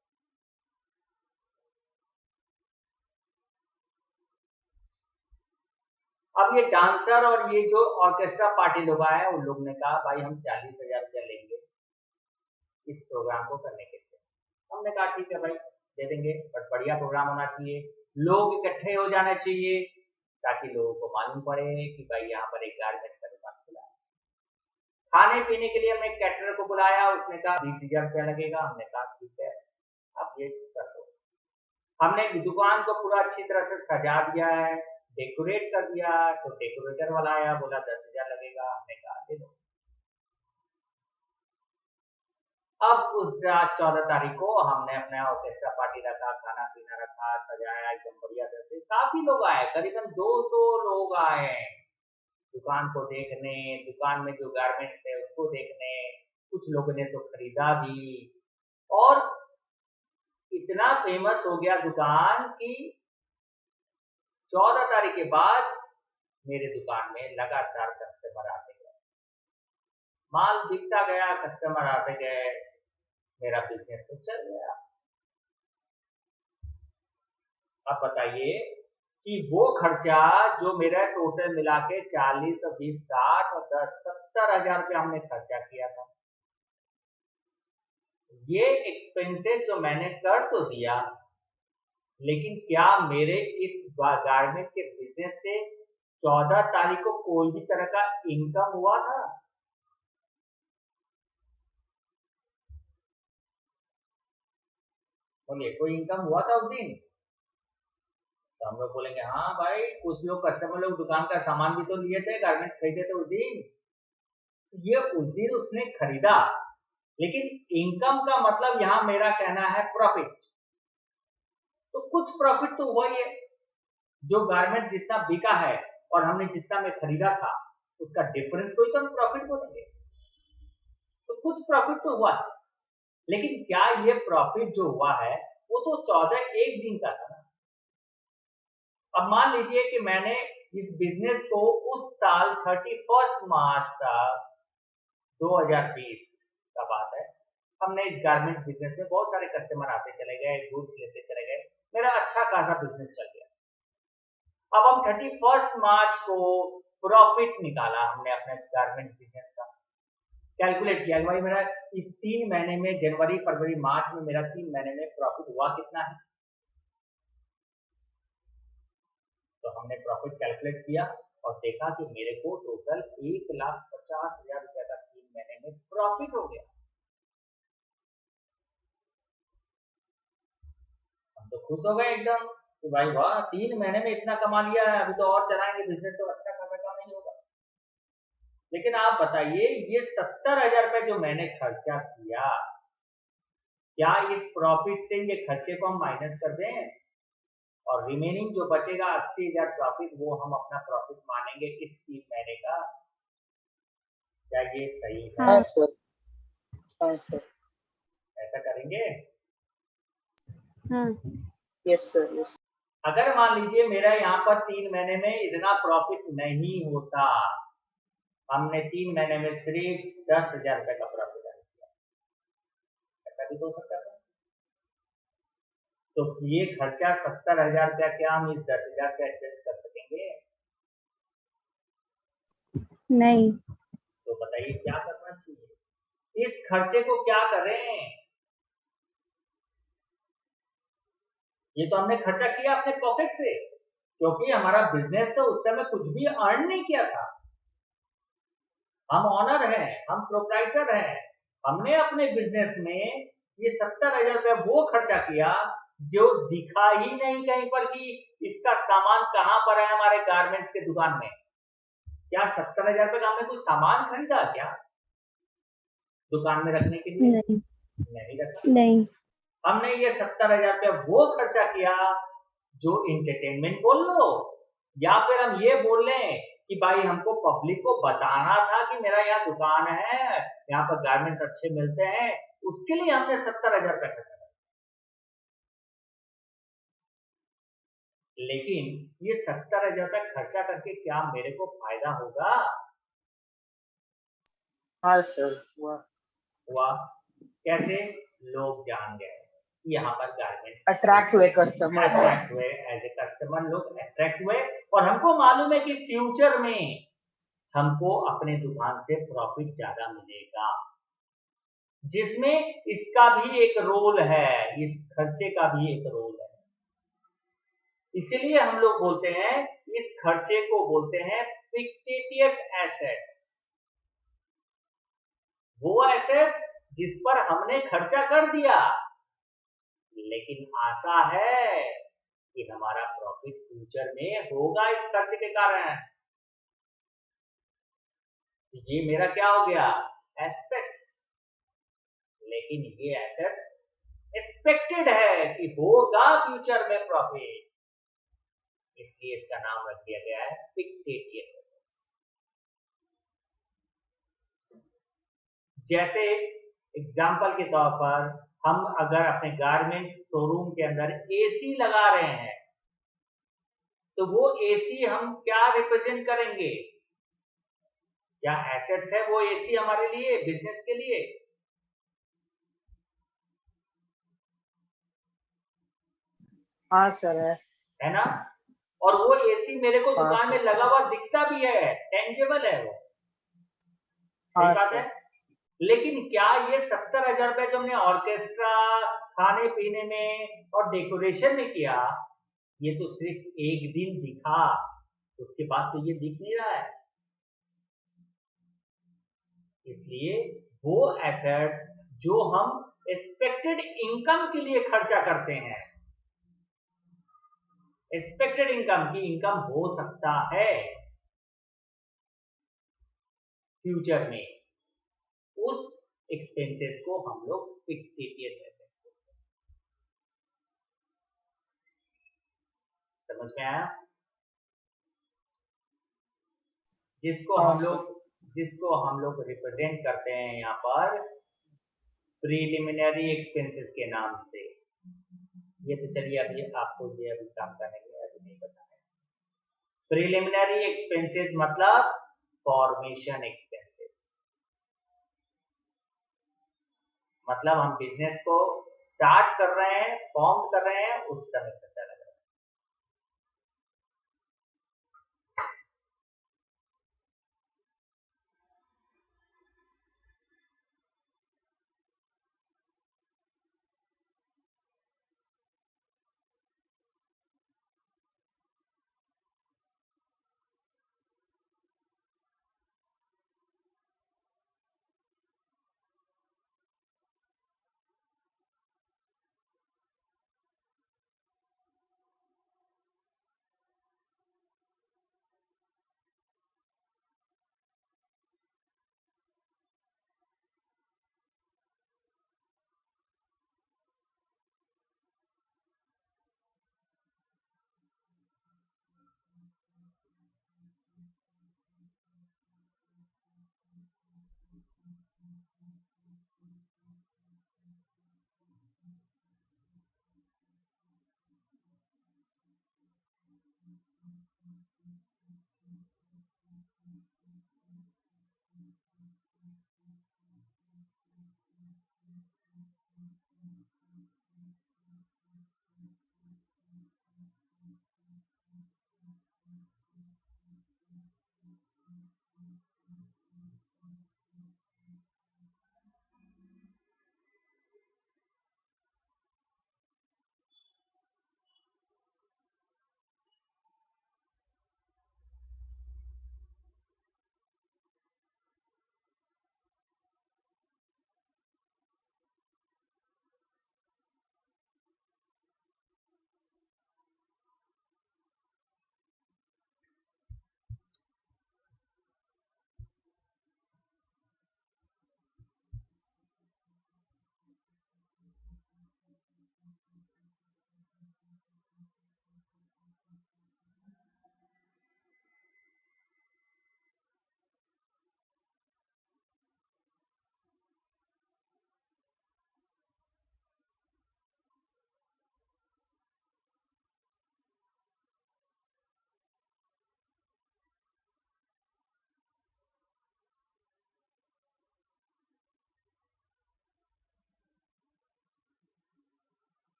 अब ये डांसर और ये जो ऑर्केस्ट्रा पार्टी लोग आए हैं, उन लोग ने कहा भाई हम 40,000 रुपया लेंगे इस प्रोग्राम को करने के लिए। हमने कहा ठीक है भाई दे देंगे, बट बढ़िया प्रोग्राम होना चाहिए, लोग इकट्ठे हो जाने चाहिए, ताकि लोगों को मालूम पड़े कि भाई यहाँ पर एक गारमेंट्स का दुकान खुला है। खाने पीने के लिए हमने कैटरर को बुलाया, उसने कहा 20,000 रुपया लगेगा। हमने कहा ठीक है आप ये कर दो। हमने दुकान को पूरा अच्छी तरह से सजा दिया है, डेकोरेट कर दिया, तो डेकोरेटर वाला आया, बोला 10,000 लगेगा। हमने कहा दे दो। अब उस 14 तारीख को हमने अपना ऑर्केस्ट्रा पार्टी रखा, खाना पीना रखा, सजाया एकदम बढ़िया तरह से। काफी लोग आए, करीबन 200 लोग आए दुकान को देखने, दुकान में जो गारमेंट्स थे उसको देखने। कुछ लोगों ने तो खरीदा भी, और इतना फेमस हो गया दुकान कि 14 तारीख के बाद मेरे दुकान में लगातार कस्टमर आते गए, माल बिकता गया, कस्टमर आते गए, मेरा बिजनेस तो चल गया। अब बताइए कि वो खर्चा जो मेरा टोटल मिला के 40 और 20 60 और 10 70,000 रुपया हमने खर्चा किया था, ये एक्सपेंसेस जो मैंने कर तो दिया, लेकिन क्या मेरे इस गारमेंट के बिजनेस से 14 तारीख को कोई भी तरह का इनकम हुआ था? बोलिए, कोई इनकम हुआ था उस दिन? तो हम लोग बोलेंगे हाँ भाई, कुछ लोग कस्टमर लोग दुकान का सामान भी तो लिए थे, गारमेंट्स खरीदे थे उस दिन। ये उस दिन उसने खरीदा, लेकिन इनकम का मतलब यहाँ मेरा कहना है प्रॉफिट। तो कुछ प्रॉफिट तो हुआ ही है, जो गारमेंट जितना बिका है और हमने जितना में खरीदा था उसका डिफरेंस को ही तो हम प्रॉफिट बोलेंगे। तो कुछ प्रॉफिट तो हुआ है, लेकिन क्या ये प्रॉफिट जो हुआ है वो तो 14 एक दिन का था ना। अब मान लीजिए कि मैंने इस बिजनेस को उस साल 31 मार्च तक 2020 का बात है, हमने इस गारमेंट्स बिजनेस में बहुत सारे कस्टमर आते चले गए, गुड्स लेते चले गए, मेरा अच्छा खासा बिजनेस चल गया। अब हम 31 मार्च को प्रॉफिट निकाला हमने अपने गारमेंट्स बिजनेस का, कैलकुलेट किया कि भाई मेरा इस 3 महीने में, जनवरी फरवरी मार्च में मेरा 3 महीने में प्रॉफिट हुआ कितना है। तो हमने प्रॉफिट कैलकुलेट किया और देखा कि मेरे को टोटल 1,50,000 रुपए का 3 महीने में प्रॉफिट हो गया। हम तो खुश हो गए एकदम कि भाई वाह, 3 महीने में इतना कमा लिया है, अभी तो और चलाएंगे बिजनेस, तो अच्छा खासा काम नहीं होगा। लेकिन आप बताइए, ये 70,000 रुपए जो मैंने खर्चा किया, क्या इस प्रॉफिट से ये खर्चे को हम माइनस कर दें और रिमेनिंग जो बचेगा 80,000 प्रॉफिट, वो हम अपना प्रॉफिट मानेंगे इस 3 महीने का? क्या ये सही है? हाँ सर, हाँ सर, ऐसा करेंगे? हाँ यस सर, यस। अगर मान लीजिए मेरा यहाँ पर 3 महीने में इतना प्रॉफिट नहीं होता, हमने 3 महीने में सिर्फ 10,000 रुपए का प्रॉफिट किया, ऐसा भी तो हो सकता है। तो ये खर्चा 70,000 रुपया, क्या हम इस 10,000 से एडजस्ट कर सकेंगे? नहीं। तो बताइए क्या करना चाहिए? इस खर्चे को क्या करें? ये तो हमने खर्चा किया अपने पॉकेट से, क्योंकि हमारा बिजनेस तो उस समय कुछ भी अर्न नहीं किया था। हम ऑनर हैं, हम प्रोप्राइटर हैं, हमने अपने बिजनेस में ये 70,000 रुपया वो खर्चा किया जो दिखा ही नहीं कहीं पर कि इसका सामान कहां पर है हमारे गारमेंट्स के दुकान में। क्या 70,000 रुपए का हमने कोई सामान खरीदा क्या दुकान में रखने के लिए? नहीं। नहीं रखा। नहीं। हमने ये 70,000 रुपया वो खर्चा किया जो एंटरटेनमेंट बोल लो, या फिर हम ये बोल लें कि भाई हमको पब्लिक को बताना था कि मेरा यहाँ दुकान है, यहाँ पर गारमेंट्स अच्छे मिलते हैं, उसके लिए हमने 70,000 रुपया खर्चा किया। लेकिन ये 70,000 रुपया खर्चा करके क्या मेरे को फायदा होगा? हाँ सर, हुआ कैसे? लोग जान गए कि यहाँ पर गारमेंट्स अट्रैक्ट हुए कस्टमर्स, अट्रैक्ट हुए, एज ए कस्टमर लोग अट्रैक्ट हुए, और हमको मालूम है कि फ्यूचर में हमको अपने दुकान से प्रॉफिट ज्यादा मिलेगा, जिसमें इसका भी एक रोल है, इस खर्चे का भी एक रोल है। इसीलिए हम लोग बोलते हैं, इस खर्चे को बोलते हैं फिक्टिटियस एसेट्स। वो एसेट्स जिस पर हमने खर्चा कर दिया, लेकिन आशा है कि हमारा प्रॉफिट फ्यूचर में होगा इस खर्च के कारण। ये मेरा क्या हो गया? एसेट्स। लेकिन ये एसेट्स एक्सपेक्टेड है कि होगा फ्यूचर में प्रॉफिट, इसलिए इसका नाम रख दिया गया है फिक्टिटियस एसेट्स। जैसे एग्जांपल के तौर पर, हम अगर अपने गारमेंट्स शोरूम के अंदर एसी लगा रहे हैं, तो वो एसी हम क्या रिप्रेजेंट करेंगे? क्या एसेट्स है वो एसी हमारे लिए, बिजनेस के लिए? हाँ सर, है ना? और वो एसी मेरे को हाँ दुकान में सर, लगा हुआ दिखता भी है, टेंजेबल है वो, हाँ सही बात सर, है। लेकिन क्या ये 70,000 रुपए जो हमने ऑर्केस्ट्रा, खाने पीने में और डेकोरेशन में किया, ये तो सिर्फ एक दिन दिखा, उसके बाद तो ये दिख नहीं रहा है। इसलिए वो एसेट्स जो हम एक्सपेक्टेड इनकम के लिए खर्चा करते हैं, एक्सपेक्टेड इनकम की इनकम हो सकता है फ्यूचर में, उस एक्सपेंसेस को हम लोग फिक्टिटियस एसेट्स बोलते हैं। समझ में आया? जिसको हम लोग रिप्रेजेंट करते हैं यहाँ पर प्रीलिमिनरी एक्सपेंसेस के नाम से। ये तो चलिए अभी आपको ये अभी काम करने के लिए अभी नहीं बताया। प्रीलिमिनरी एक्सपेंसेस मतलब फॉर्मेशन एक्सपेंसेस, मतलब हम बिजनेस को स्टार्ट कर रहे हैं, फॉर्म कर रहे हैं, उस समय खर्चा लग रहा है।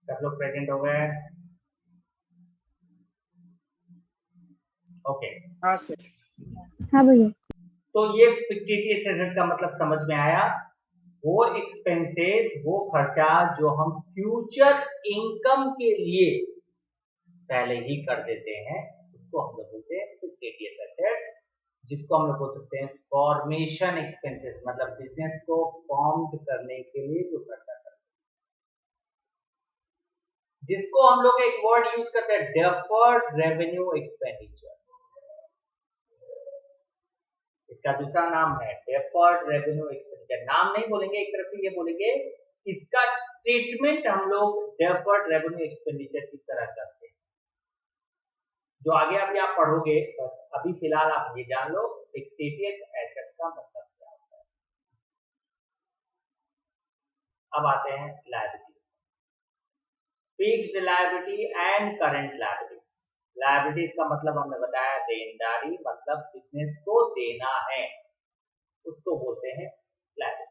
सब लोग प्रेजेंट हो गए? ओके। हाँ सर। हाँ भैया। तो ये फिक्टिटियस एसेट का मतलब समझ में आया। वो एक्सपेंसेस, वो खर्चा जो हम फ्यूचर इनकम के लिए पहले ही कर देते हैं, उसको हम लोग बोलते हैं फिक्टिटियस एसेट्स, जिसको हम लोग बोल सकते हैं फॉर्मेशन एक्सपेंसेस, मतलब बिजनेस को फॉर्म करने के लिए जो खर्चा करते हैं, जिसको हम लोग एक वर्ड यूज करते हैं डेफर्ड रेवेन्यू एक्सपेंडिचर। इसका दूसरा नाम है डेफर्ड रेवेन्यू एक्सपेंडिचर। नाम नहीं बोलेंगे, एक तरह से ये बोलेंगे इसका ट्रीटमेंट हम लोग डेफर्ड रेवेन्यू एक्सपेंडिचर की तरह करते हैं। जो आगे अभी आप पढ़ोगे, बस अभी फिलहाल आप ये जान लो फिक्टिटियस एसेट्स का मतलब क्या होता है। अब आते हैं liabilities, fixed liability and current liabilities. Liabilities का मतलब हमने बताया देनदारी, मतलब बिजनेस को देना है, उसको बोलते हैं लायबिलिटी।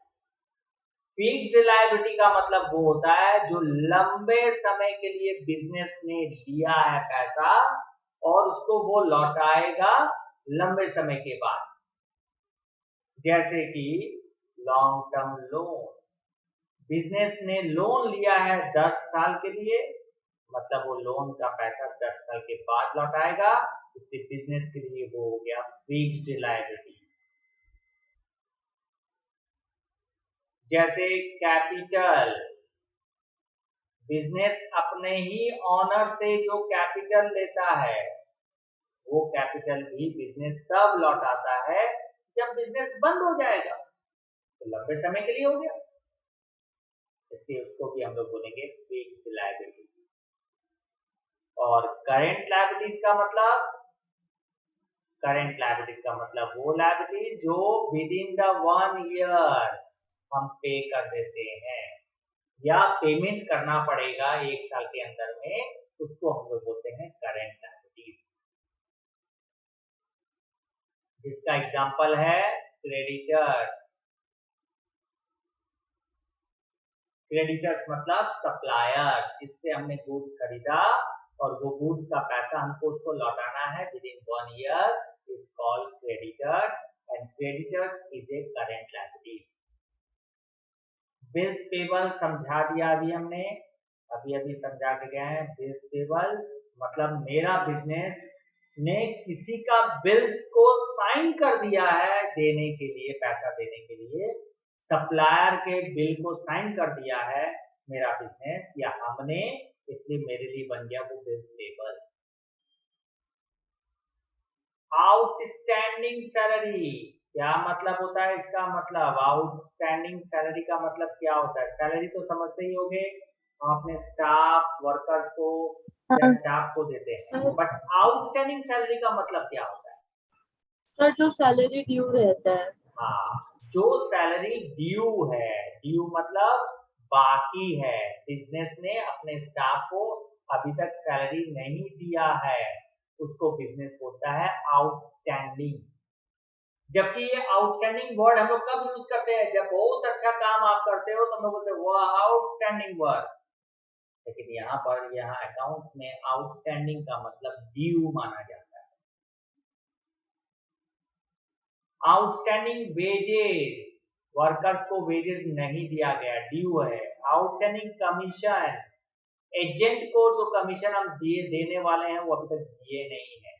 फिक्स्ड लायबिलिटी का मतलब वो होता है जो लंबे समय के लिए बिजनेस ने लिया है पैसा और उसको वो लौटाएगा लंबे समय के बाद, जैसे कि लॉन्ग टर्म लोन। बिजनेस ने लोन लिया है 10 साल के लिए, मतलब वो लोन का पैसा 10 साल के बाद लौटाएगा, इसलिए बिजनेस के लिए वो हो गया फिक्स्ड लायबिलिटी। जैसे कैपिटल, बिजनेस अपने ही ऑनर से जो कैपिटल लेता है, वो कैपिटल भी बिजनेस तब लौटाता है जब बिजनेस बंद हो जाएगा, तो लंबे समय के लिए हो गया, इसलिए उसको भी हम लोग बोलेंगे फिक्स्ड लायबिलिटी। और करंट लायबिलिटीज का मतलब, करंट लायबिलिटीज का मतलब वो लायबिलिटी जो विद इन द 1 ईयर हम पे कर देते हैं या पेमेंट करना पड़ेगा 1 साल के अंदर में, उसको हम लोग बोलते हैं करंट लायबिलिटीज। जिसका एग्जांपल है क्रेडिटर्स। क्रेडिटर्स मतलब सप्लायर, जिससे हमने गुड्स खरीदा और वो गुड्स का पैसा हमको उसको लौटाना है with in 1 year, is called creditors, and and creditors is a current liabilities. Bills payable समझा दिया अभी हमने, अभी समझा के गए हैं। बिल्स पेबल मतलब मेरा बिजनेस ने किसी का बिल्स को साइन कर दिया है देने के लिए, पैसा देने के लिए, सप्लायर के बिल को साइन कर दिया है मेरा बिजनेस या हमने, इसलिए मेरे लिए बन गया वो बिल्स पेबल। आउटस्टैंडिंग सैलरी क्या मतलब होता है? इसका मतलब आउटस्टैंडिंग सैलरी का मतलब क्या होता है? सैलरी तो समझते ही होंगे, हम अपने स्टाफ वर्कर्स को या स्टाफ को देते हैं, बट आउटस्टैंडिंग सैलरी का मतलब क्या होता है? सर जो सैलरी ड्यू रहता है। हाँ, जो सैलरी ड्यू है, ड्यू मतलब बाकी है, बिजनेस ने अपने स्टाफ को अभी तक सैलरी नहीं दिया है, उसको बिजनेस बोलता है आउटस्टैंडिंग। जबकि ये आउटस्टैंडिंग वर्ड हम लोग कब यूज करते हैं? जब बहुत अच्छा काम आप करते हो तो हम लोग बोलते हैं वो आउटस्टैंडिंग वर्ड। लेकिन यहाँ पर यहाँ अकाउंट्स में आउटस्टैंडिंग का मतलब ड्यू माना जाता है। आउटस्टैंडिंग वेजेस, वर्कर्स को वेजेस नहीं दिया गया, ड्यू है। आउटस्टैंडिंग कमीशन, एजेंट को जो कमीशन हम देने वाले हैं वो अभी तक दिए नहीं है।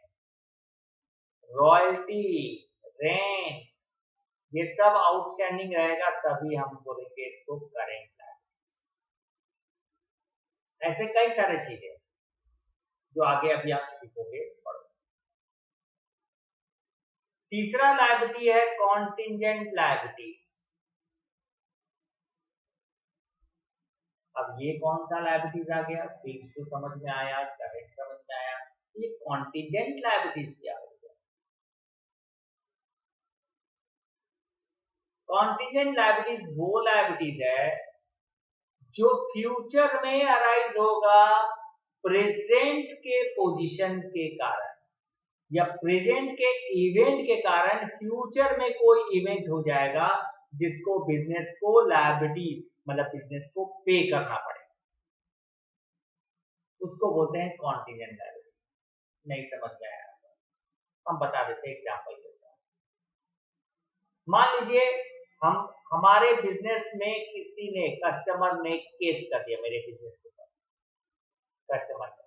रॉयल्टी, रेंट, ये सब आउटस्टैंडिंग रहेगा, तभी हम बोलेंगे इसको करेंट लायबिलिटीज। ऐसे कई सारे चीजें जो आगे अभी आप सीखोगे, पढ़ोगे। तीसरा लायबिलिटी है कॉन्टिंजेंट लायबिलिटीज। अब ये कौन सा लायबिलिटीज आ गया? फिक्स तो समझ में आया, करेंट समझ में आया, ये कॉन्टिंजेंट लायबिलिटीज क्या हो गया? कॉन्टिंजेंट लायबिलिटीज वो लायबिलिटीज है जो फ्यूचर में अराइज होगा प्रेजेंट के पोजीशन के कारण या प्रेजेंट के इवेंट के कारण। फ्यूचर में कोई इवेंट हो जाएगा जिसको बिजनेस को लायबिलिटी मतलब बिजनेस को पे करना पड़ेगा, उसको बोलते हैं कॉन्टिंजेंट लायबिलिटी। नहीं समझ में आया हम बता देते एग्जांपल के साथ। मान लीजिए हमारे बिजनेस में किसी ने, कस्टमर ने केस कर दिया मेरे बिजनेस के ऊपर। कस्टमर ने,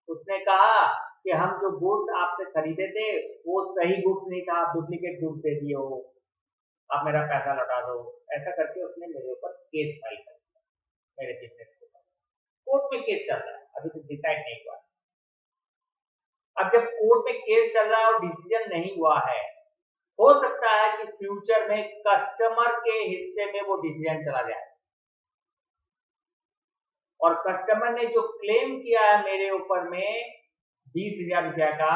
उसने कहा कि हम जो गुड्स आपसे खरीदे थे वो सही गुड्स नहीं था, आप डुप्लीकेट गुड्स दे दिए हो, आप मेरा पैसा लौटा दो। ऐसा करके उसने मेरे ऊपर केस फाइल कर दिया मेरे बिजनेस के ऊपर। कोर्ट में केस चल रहा है, अभी तक डिसाइड नहीं हुआ। अब जब कोर्ट में केस चल रहा है और डिसीजन नहीं हुआ है, हो सकता है कि फ्यूचर में कस्टमर के हिस्से में वो डिसीजन चला जाए और कस्टमर ने जो क्लेम किया है मेरे ऊपर में 20,000 रुपया का,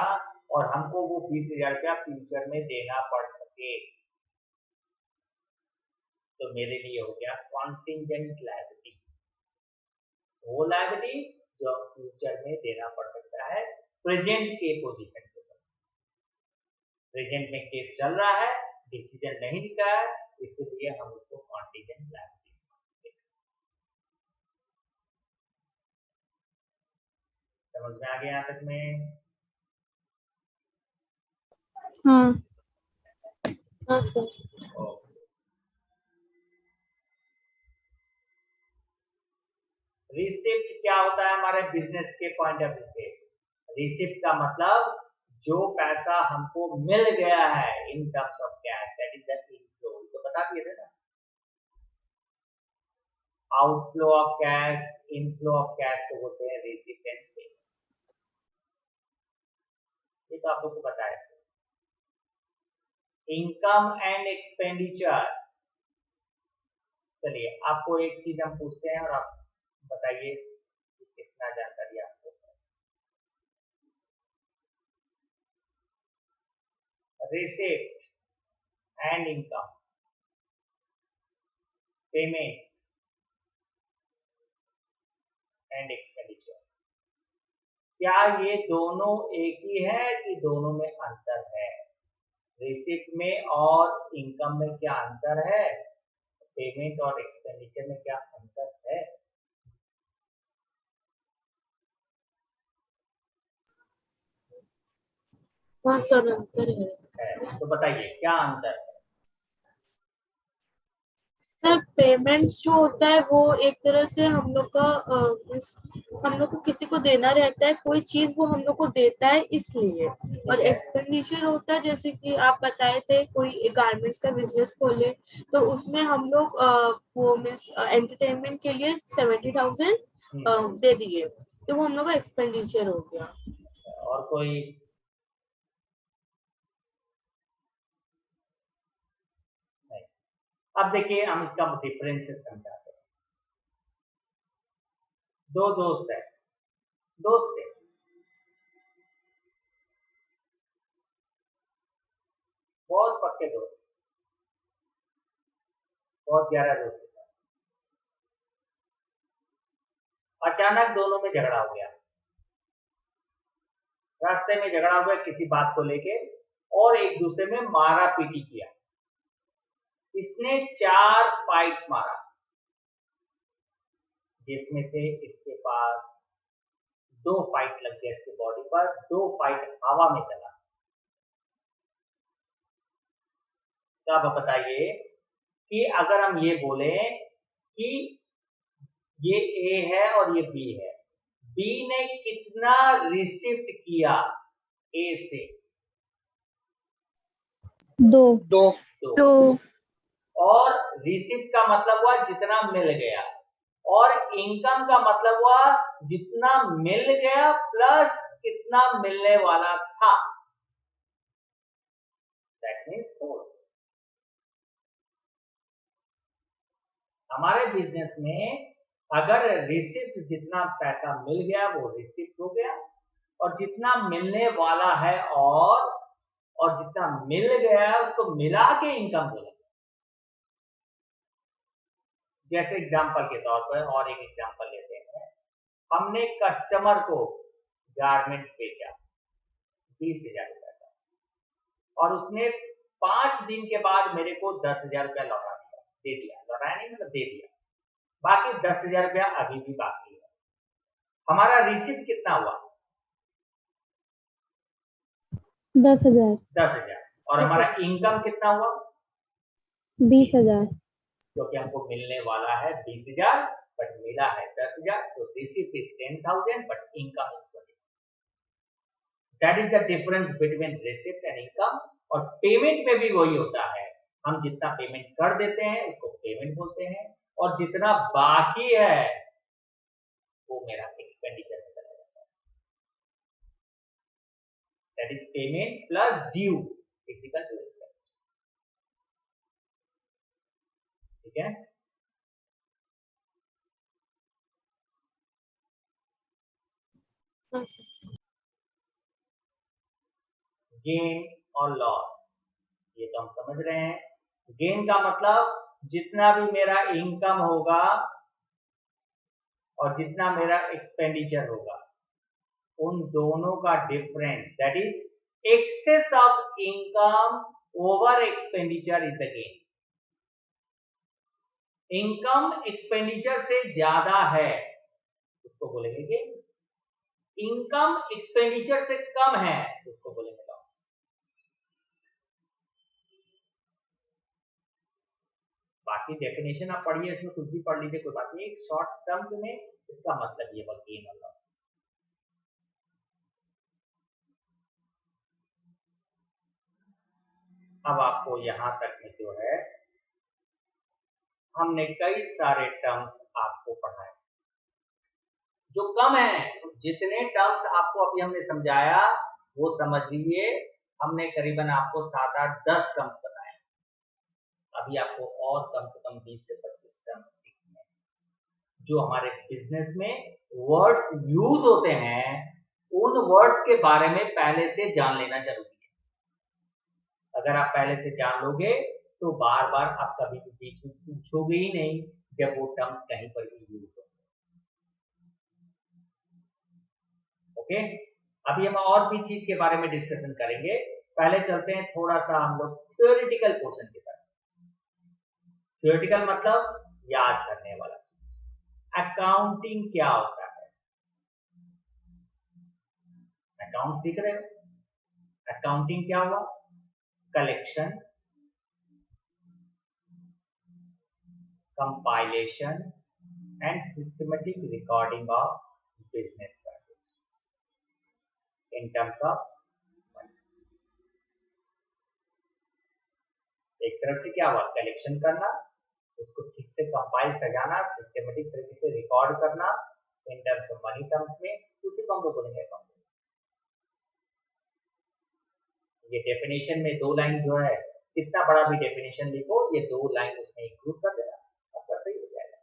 और हमको वो 20,000 रुपया फ्यूचर में देना पड़ सके, तो मेरे लिए हो गया कॉन्टिंजेंट लायबिलिटी। वो लायबिलिटी जो फ्यूचर में देना पड़ सकता है प्रेजेंट के पोजीशन के ऊपर। प्रेजेंट में केस चल रहा है, डिसीजन नहीं दिखा है, इसलिए हम उसको कॉन्टिंजेंट लायबिलिटी मानते हैं। समझ में आ गया यहाँ तक में? हाँ सर। रिसिप्ट क्या होता है हमारे बिजनेस के पॉइंट ऑफ व्यू से? रिसिप्ट का मतलब जो पैसा हमको मिल गया है in terms of cash, that is the inflow. तो बता दिए थे ना, outflow of cash, inflow of cash को बोलते हैं रिसिप्ट एंड पेमेंट। ये तो आप लोग को बताया। इनकम एंड एक्सपेंडिचर, चलिए आपको एक चीज हम पूछते हैं और आप बताइए कि कितना जानकारी आपको है। Receipt and income, payment and expenditure, क्या ये दोनों एक ही है कि दोनों में अंतर है? रिसिप्ट में और इनकम में क्या अंतर है? पेमेंट और एक्सपेंडिचर में क्या अंतर है? हाँ सर अंतर है। है। तो बताइए क्या अंतर है? सर पेमेंट जो होता है वो एक तरह से हम लोग का हम लोग को किसी को देना रहता है कोई चीज, वो हम लोग को देता है इसलिए। और है। एक्सपेंडिचर होता है जैसे कि आप बताए थे कोई गारमेंट्स का बिजनेस खोले तो उसमें हम लोग वो मीन्स एंटरटेनमेंट के लिए 70,000 दे दिए, तो वो हम लोग का एक्सपेंडिचर हो गया। और कोई? नहीं। अब देखिए हम इसका डिफरेंसेस समझाते हैं। दो दोस्त है, दोस्त थे, बहुत पक्के दोस्त, बहुत गहरा दोस्त था। अचानक दोनों में झगड़ा हो गया, रास्ते में झगड़ा हो गया किसी बात को लेके, और एक दूसरे में मारा पीटी किया। इसने 4 फाइट मारा, जिसमें से इसके पास 2 फाइट लग गया इसके बॉडी पर, 2 फाइट हवा में चला। तो अब बताइए कि अगर हम ये बोलें कि ये ए है और ये बी है, बी ने कितना रिसीव किया ए से? 2 2 2। और रिसीव का मतलब हुआ जितना मिल गया, और इनकम का मतलब हुआ जितना मिल गया प्लस कितना मिलने वाला था। That means 4। हमारे बिजनेस में अगर रिसिप्ट जितना पैसा मिल गया वो रिसिप्ट हो गया, और जितना मिलने वाला है और जितना मिल गया है उसको मिला के इनकम बोलेंगे। जैसे एग्जांपल के तौर पर और एक एग्जांपल लेते हैं, हमने कस्टमर को गारमेंट्स बेचा 20,000 रुपए का, और उसने 5 दिन के बाद मेरे को 10,000 रुपया लौटा दिया, दे दिया, लौटाया नहीं मतलब दे दिया, बाकी 10,000 रुपया अभी भी बाकी है। हमारा रिसिप्ट कितना हुआ? 10,000 10,000। और हमारा इनकम कितना हुआ? 20,000 क्योंकि हमको मिलने वाला है 20,000 बट मिला है 10,000, तो receipt is 10,000 but income is 20,000। That is the difference between receipt and income. और पेमेंट में भी वही होता है, हम जितना पेमेंट कर देते हैं उसको पेमेंट बोलते हैं, और जितना बाकी है वो मेरा एक्सपेंडिचर में चला जाता है। That is payment plus due is equal to expenditure. ठीक है? गेन और लॉस ये तो हम समझ रहे हैं। गेन का मतलब जितना भी मेरा इनकम होगा और जितना मेरा एक्सपेंडिचर होगा, उन दोनों का difference, that is excess of income over expenditure is the gain. Income expenditure से ज्यादा है उसको बोलेंगे गेन, इनकम एक्सपेंडिचर से कम है उसको बोलेंगे लॉस। बाकी डेफिनेशन आप पढ़िए, इसमें कुछ भी पढ़ लीजिए, कोई बात नहीं। एक शॉर्ट टर्म में इसका मतलब ये गेन और लॉस। अब आपको यहां तक में जो है हमने कई सारे टर्म्स आपको पढ़ाए जो कम है। जितने टर्म्स आपको अभी हमने समझाया वो समझ लीजिए, हमने करीबन आपको 7, 8, 10 टर्म्स बताए। अभी आपको और कम से कम 20 से 25 टर्म्स सीखने हैं जो हमारे बिजनेस में वर्ड्स यूज होते हैं। उन वर्ड्स के बारे में पहले से जान लेना जरूरी है। अगर आप पहले से जान लोगे तो बार बार आप कभी भी पूछोगे ही नहीं जब वो टर्म्स कहीं पर भी यूज हो। ओके, अभी हम और भी चीज के बारे में डिस्कशन करेंगे। पहले चलते हैं थोड़ा सा हम लोग थ्योरेटिकल पोर्शन की तरफ। थ्योरेटिकल मतलब याद करने वाला चीज। अकाउंटिंग क्या होता है? अकाउंट सीख रहे हो? अकाउंटिंग क्या हुआ? collection, compilation and systematic recording of business transactions in terms of money. एक तरह से क्या हुआ, कलेक्शन करना, उसको ठीक से कंपाइल सजाना, सिस्टमेटिक तरीके से रिकॉर्ड करना in terms of money terms में, उसी को हम लोग बोलेंगे अकाउंटिंग। ये डेफिनेशन में 2 लाइन जो है, कितना बड़ा भी डेफिनेशन लिखो, ये 2 लाइन उसमें इंक्लूड कर देना, आपका सही हो जाएगा।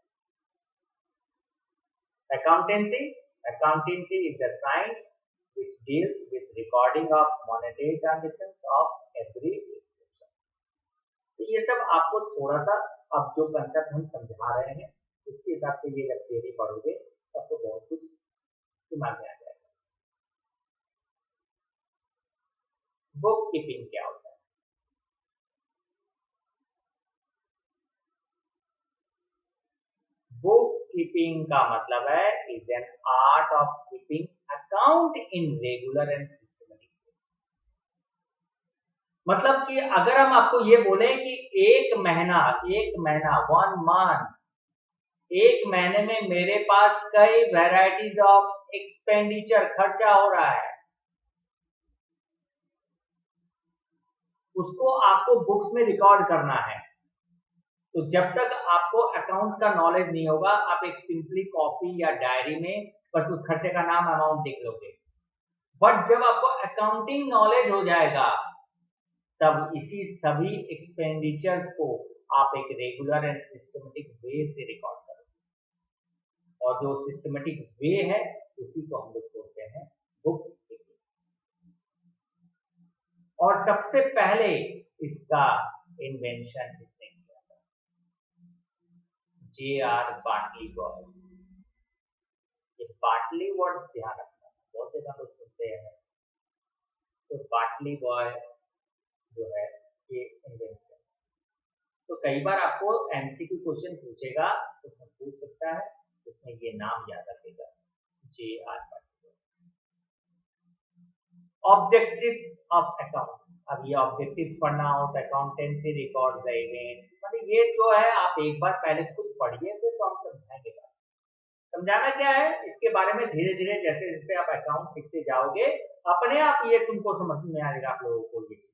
Accountancy is the science which deals with recording of monetary transactions of every institution. तो ये सब आपको थोड़ा सा, अब जो कंसेप्ट हम समझा रहे हैं उसके हिसाब से ये जब थ्योरी पढ़ोगे तब तो बहुत कुछ दिमाग में आ जाएगा। बुक कीपिंग क्या होता है? बुक कीपिंग का मतलब है is an art of keeping account in regular and systematic. मतलब कि अगर हम आपको ये बोले कि एक महीना 1 मंथ, एक महीने में मेरे पास कई वैरायटीज ऑफ एक्सपेंडिचर खर्चा हो रहा है, उसको आपको बुक्स में रिकॉर्ड करना है। तो जब तक आपको अकाउंट्स का नॉलेज नहीं होगा, आप एक सिंपली कॉपी या डायरी में बस उस खर्चे का नाम, अमाउंट लिख लोगे। बट जब आपको अकाउंटिंग नॉलेज हो जाएगा, तब इसी सभी एक्सपेंडिचर्स को आप एक रेगुलर एंड सिस्टमेटिक वे से रिकॉर्ड करोगे, और जो सिस्टमेटिक वे है उसी को हम लोग बोलते हैं बुक कीपिंग। और सबसे पहले इसका इन्वेंशन इसने किया था, J.R. बाटली बॉय। ये बाटली वर्ड ध्यान रखना, बहुत ज्यादा लोग सुनते हैं। तो बाटली बॉय जो है ये इन्वेंशन। तो कई बार आपको एमसीक्यू क्वेश्चन पूछेगा तो उसमें पूछ सकता है, उसमें ये नाम याद रखेगा, J.R. बाटली बॉय। ऑब्जेक्टिव ऑफ अकाउंट्स, अब ये ऑब्जेक्टिव पढ़ना हो तो अकाउंटेंसी रिकॉर्ड द इवेंट्स, मतलब ये जो है आप एक बार पहले खुद पढ़िए, फिर तो हम समझाएंगे। समझाना क्या है इसके बारे में, धीरे धीरे जैसे जैसे आप अकाउंट सीखते जाओगे अपने आप ये तुमको समझ में आएगा आप लोगों को ये चीज।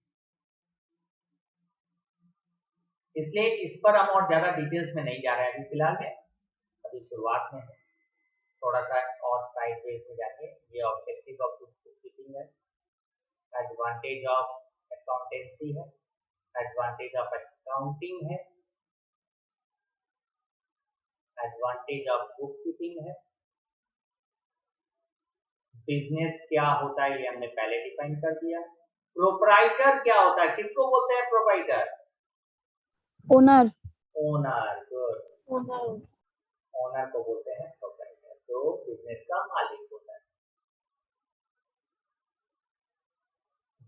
इसलिए इस पर हम और ज्यादा डिटेल्स में नहीं जा रहे हैं अभी फिलहाल में, अभी शुरुआत में है, थोड़ा सा और साइड वेज में जाके। ये ऑब्जेक्टिव ऑफ बुक कीपिंग है, एडवांटेज ऑफ अकाउंटेंसी है, एडवांटेज ऑफ अकाउंटिंग है, एडवांटेज ऑफ बुक कीपिंग है, बिजनेस क्या होता है ये हमने पहले डिफाइन कर दिया, प्रोप्राइटर क्या होता है, किसको बोलते हैं proprietor? Owner. Owner, good, owner को बोलते हैं प्रोप्राइटर, जो बिजनेस का मालिक होता है।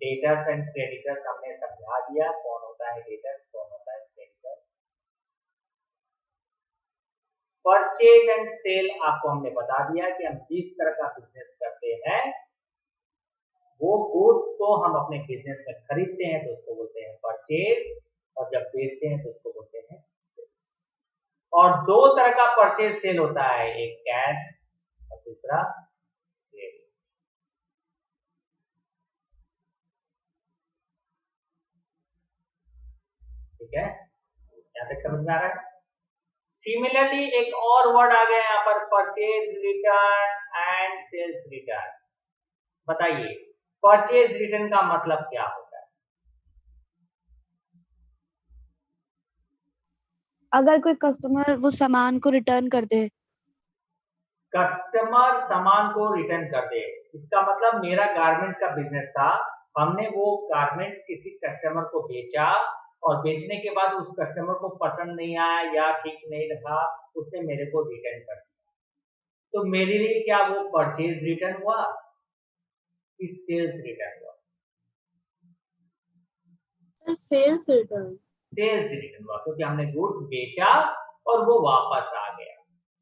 डेटर्स एंड क्रेडिटर्स हमने समझा दिया, कौन होता है डेटर्स, कौन होता है क्रेडिटर्स। परचेज एंड सेल आपको हमने बता दिया कि हम जिस तरह का बिजनेस करते हैं वो गुड्स को हम अपने बिजनेस में खरीदते हैं तो उसको बोलते हैं परचेज, और जब बेचते हैं तो उसको बोलते हैं सेल्स। और 2 तरह का परचेज सेल होता है, एक कैश और दूसरा क्रेडिट। ठीक है, यहां तक समझ में आ रहा है? सिमिलरली एक और वर्ड आ गया यहाँ पर, purchase return and sales return. बताइए परचेज रिटर्न का मतलब क्या होता है? अगर कोई कस्टमर वो सामान को रिटर्न कर दे। कस्टमर सामान को रिटर्न कर दे, इसका मतलब मेरा गारमेंट्स का बिजनेस था, हमने वो गारमेंट्स किसी कस्टमर को बेचा और बेचने के बाद उस कस्टमर को पसंद नहीं आया या ठीक नहीं रहा, उसने मेरे को रिटर्न कर दिया, तो मेरे लिए क्या वो परचेज रिटर्न हुआ कि सेल्स रिटर्न हुआ? Sales return. सेल्स रिटर्न हुआ, क्योंकि हमने गुड्स बेचा और वो वापस आ गया,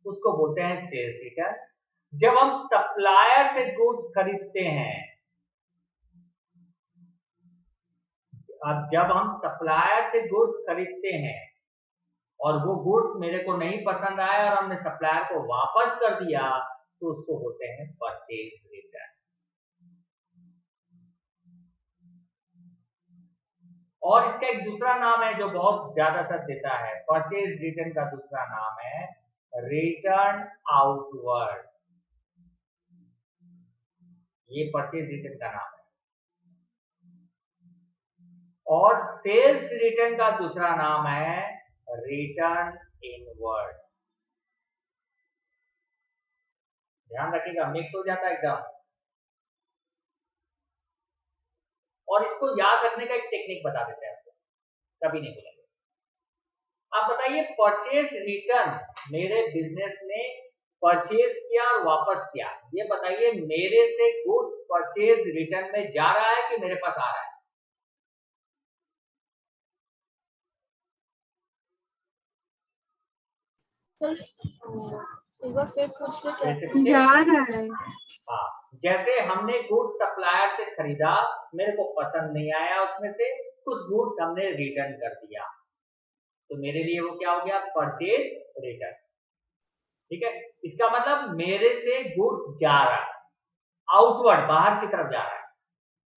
उसको बोलते हैं सेल्स रिटर्न। जब हम सप्लायर से गुड्स खरीदते हैं, अब जब हम सप्लायर से गुड्स खरीदते हैं और वो गुड्स मेरे को नहीं पसंद आया और हमने सप्लायर को वापस कर दिया तो उसको होते हैं परचेज रिटर्न। और इसका एक दूसरा नाम है जो बहुत ज्यादातर देता है, परचेज रिटर्न का दूसरा नाम है रिटर्न आउटवर्ड। ये परचेज रिटर्न का नाम है। और सेल्स रिटर्न का दूसरा नाम है रिटर्न इनवर्ड। ध्यान रखिएगा, मिक्स हो जाता है एकदम। और इसको याद रखने का एक टेक्निक बता देते हैं आपको, कभी नहीं भूलेंगे। आप बताइए, परचेज रिटर्न मेरे बिजनेस ने परचेज किया और वापस किया, ये बताइए मेरे से गुड्स परचेज रिटर्न में जा रहा है कि मेरे पास आ रहा है? सर एक बार फिर पूछ ले क्या? जैसे जा रहा है। हाँ, जैसे हमने गुड्स सप्लायर से खरीदा, मेरे को पसंद नहीं आया, उसमें से कुछ गुड्स हमने रिटर्न कर दिया, तो मेरे लिए वो क्या हो गया? Purchase return. ठीक है, इसका मतलब मेरे से गुड्स जा रहा है, आउटवर्ड, बाहर की तरफ जा रहा है।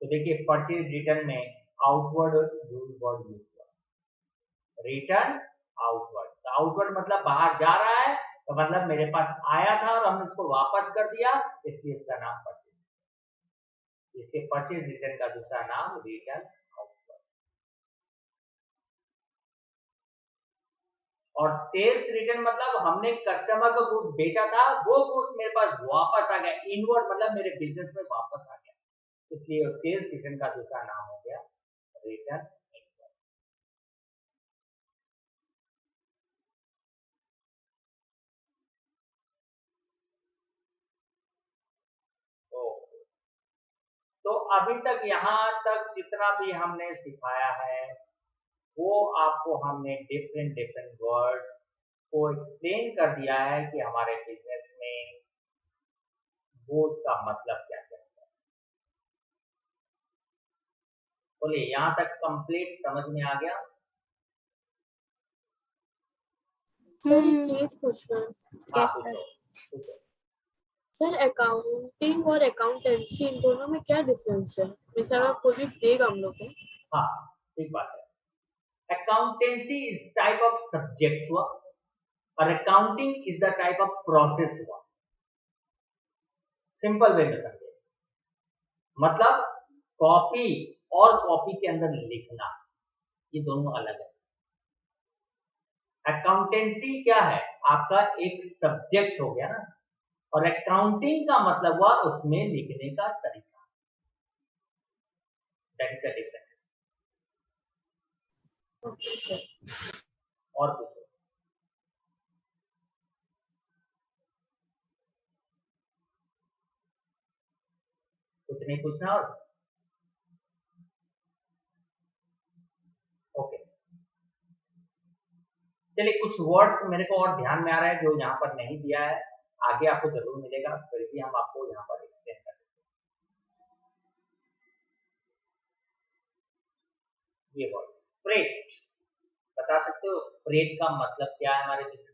तो देखिए परचेज रिटर्न में आउटवर्ड वर्ड यूज हुआ, रिटर्न आउटवर्ड। तो आउटवर्ड मतलब बाहर जा रहा है, तो मतलब मेरे पास आया था और हमने उसको वापस कर दिया, इसलिए उसका नाम परचेज। इसके परचेज रिटर्न का दूसरा नाम रिटर्न आउटवर्ड। और सेल्स रिटर्न मतलब हमने कस्टमर को गुड्स बेचा था, वो गुड्स मेरे पास वापस आ गया, इनवर्ड मतलब मेरे बिजनेस में वापस आ गया, इसलिए सेल्स रिटर्न का दूसरा नाम हो गया रिटर्न इनवर्ड। ओके, तो अभी तक यहां तक जितना भी हमने सिखाया है वो आपको हमने डिफरेंट डिफरेंट वर्ड्स को एक्सप्लेन कर दिया है कि हमारे बिजनेस में वो उसका मतलब क्या क्या है। बोलिए, यहां तक कंप्लीट समझ में आ गया? सर एक चीज पूछना है। हाँ, यस सर। पूछो। सर अकाउंटिंग और अकाउंटेंसी इन दोनों में क्या डिफरेंस है? जैसे अगर कोई भी देगा हम लोग को। हाँ, ठीक बात है। Accountancy is type of subject हुआ और accounting is the type of process हुआ। सिंपल वे में समझे, मतलब कॉपी और कॉपी के अंदर लिखना, ये दोनों अलग है। अकाउंटेंसी क्या है? आपका एक सब्जेक्ट हो गया ना, और अकाउंटिंग का मतलब हुआ उसमें लिखने का तरीका। That is the difference. Okay sir. और पूछो। कुछ नहीं पूछना? और ओके, चलिए कुछ वर्ड्स मेरे को और ध्यान में आ रहा है जो यहाँ पर नहीं दिया है, आगे आपको जरूर मिलेगा, फिर भी हम आपको यहाँ पर एक्सप्लेन कर देते हैं। ये वर्ड्स, फ्रेट, बता सकते हो फ्रेट का मतलब क्या है हमारे बिजनेस में?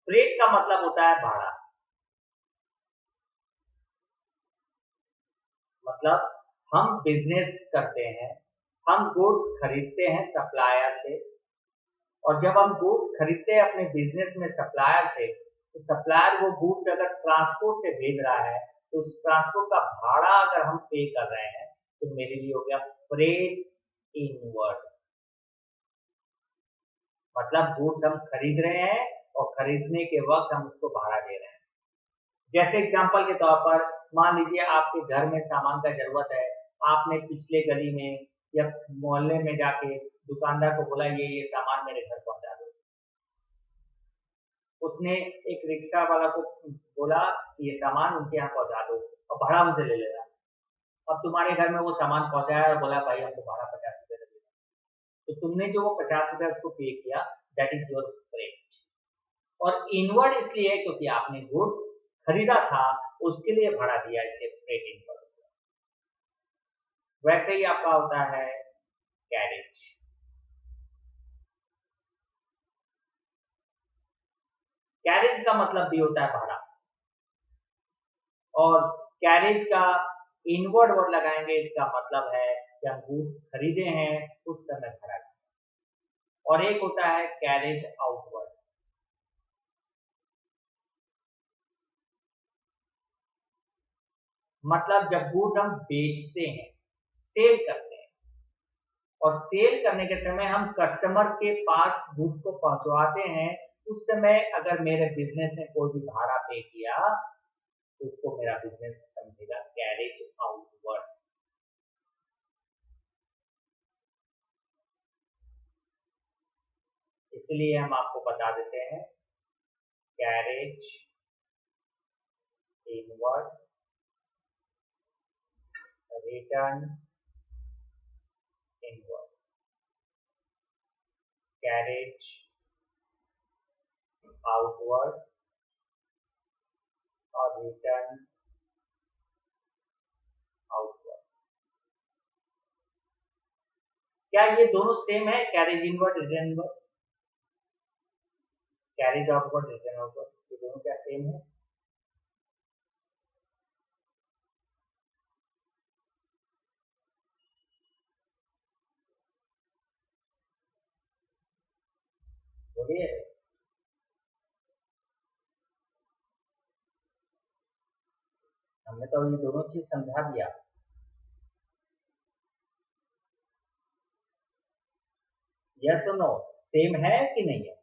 फ्रेट का मतलब होता है भाड़ा। मतलब हम बिजनेस करते हैं, हम गुड्स खरीदते हैं सप्लायर से, और जब हम गुड्स खरीदते हैं अपने बिजनेस में सप्लायर से, तो सप्लायर वो गुड्स अगर ट्रांसपोर्ट से भेज रहा है तो उस ट्रांसपोर्ट का भाड़ा अगर हम पे कर रहे हैं तो मेरे लिए हो गया फ्रेट इनवर्ड। मतलब गुड्स हम खरीद रहे हैं और खरीदने के वक्त हम उसको भाड़ा दे रहे हैं। जैसे एग्जांपल के तौर पर मान लीजिए आपके घर में सामान का जरूरत है, आपने पिछले गली में या मोहल्ले में जाके दुकानदार को बोला ये सामान मेरे घर पहुंचा दो। उसने एक रिक्शा वाला को बोला ये सामान उनके यहाँ पहुंचा दो और भाड़ा उनसे ले लेगा। अब तुम्हारे घर में वो सामान पहुंचाया और बोला भाई हमको भाड़ा 50 रुपए लगेगा, तो तुमने जो वो 50 रुपए उसको पे किया, दैट इज योर फ्रेट। और इनवर्ड इसलिए क्योंकि आपने गुड्स खरीदा था, उसके लिए भाड़ा दिया, इसलिए फ्रेट इनवर्ड। वैसे ही आपका होता है कैरेज। कैरेज का मतलब भी होता है भाड़ा, और कैरेज का इनवर्ड वर्ड लगाएंगे, इसका मतलब है कि हम गुड्स खरीदे हैं उस समय भाड़ा। और एक होता है कैरेज आउटवर्ड। मतलब जब गुड्स हम बेचते हैं, सेल करते हैं, और सेल करने के समय हम कस्टमर के पास गुड्स को पहुंचवाते हैं, उस समय अगर मेरे बिजनेस ने कोई भी भाड़ा पे किया तो उसको मेरा बिजनेस समझेगा कैरेज आउटवर्ड। इसलिए हम आपको बता देते हैं carriage inward, return inward, carriage outward और रिटर्न आउटवर्ड। क्या ये दोनों सेम है, carriage inward return inward? Carriage outward return outward, ये दोनों क्या सेम है? बोलिए। हमने तो ये दोनों चीज समझा दिया। यस और नो, सेम है कि नहीं है?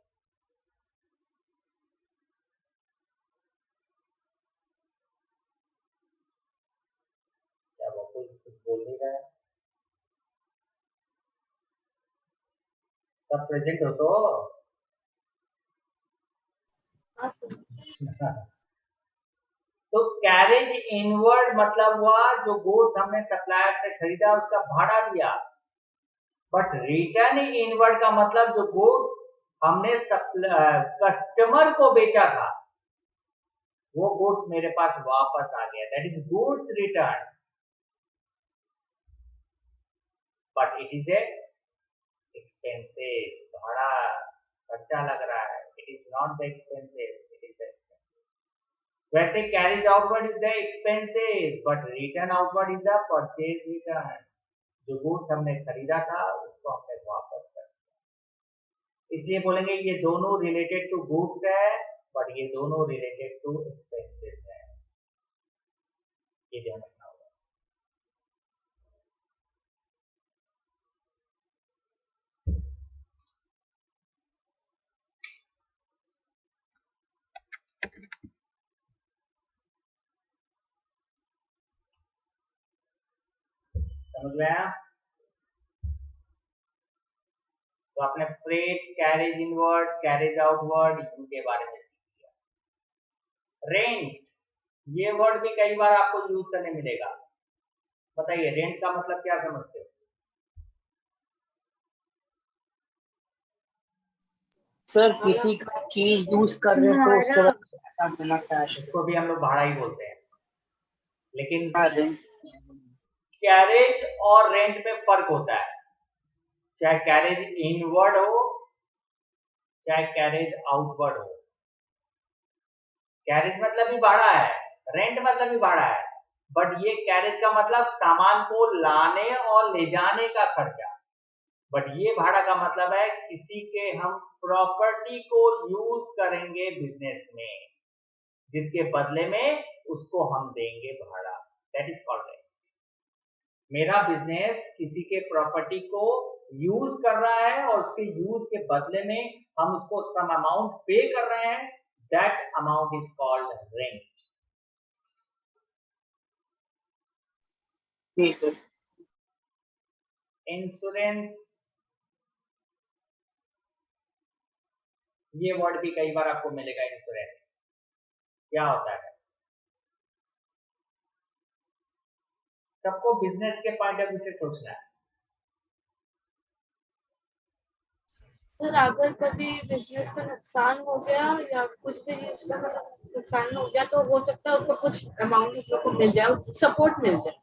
क्या वो कोई कुछ बोल नहीं रहा है? सब प्रेजेंट हो तो? हाँ सर। तो कैरेज इनवर्ड मतलब हुआ जो गुड्स हमने सप्लायर से खरीदा उसका भाड़ा दिया। बट रिटर्न इनवर्ड का मतलब जो गुड्स हमने कस्टमर को बेचा था, वो गुड्स मेरे पास वापस आ गया, that is goods return. But it is a expensive, भाड़ा खर्चा लग रहा है, it is not the expensive, it is वैसे carriage outward is the expensive, but return outward is the purchase return. जो गुड्स हमने खरीदा था उसको हमने वापस कर दिया। इसलिए बोलेंगे ये दोनों रिलेटेड टू गुड्स है, बट ये दोनों रिलेटेड टू एक्सपेंसेस है। ये ध्यान रखना होगा। समझ में आया? तो आपने freight, carriage inward, carriage outward इनके बारे में सीख लिया। रेंट, ये वर्ड भी कई बार आपको यूज करने मिलेगा। बताइए रेंट का मतलब क्या समझते हो? सर किसी का चीज यूज कर रहे हो तो उसके बाद पैसा देना कैश। इसको भी हम लोग भाड़ा ही बोलते हैं, लेकिन रेंट। कैरेज और रेंट में फर्क होता है। चाहे कैरेज इनवर्ड हो चाहे कैरेज आउटवर्ड हो, कैरेज मतलब ही भाड़ा है, रेंट मतलब ही भाड़ा है, बट ये कैरेज का मतलब सामान को लाने और ले जाने का खर्चा। बट ये भाड़ा का मतलब है किसी के हम प्रॉपर्टी को यूज करेंगे बिजनेस में, जिसके बदले में उसको हम देंगे भाड़ा, दैट इज कॉल्ड रेंट। मेरा बिजनेस किसी के प्रॉपर्टी को यूज कर रहा है और उसके यूज के बदले में हम उसको सम अमाउंट पे कर रहे हैं, that amount is called rent. ठीक है। इंश्योरेंस, ये वर्ड भी कई बार आपको मिलेगा। इंश्योरेंस क्या होता है? सबको बिजनेस के पॉइंट ऑफ व्यू से सोचना है। सर अगर कभी बिजनेस का नुकसान हो गया या कुछ भी चीज का मतलब नुकसान हो गया तो हो सकता है उसका कुछ अमाउंट हम लोग को मिल जाए, उसकी सपोर्ट मिल जाए।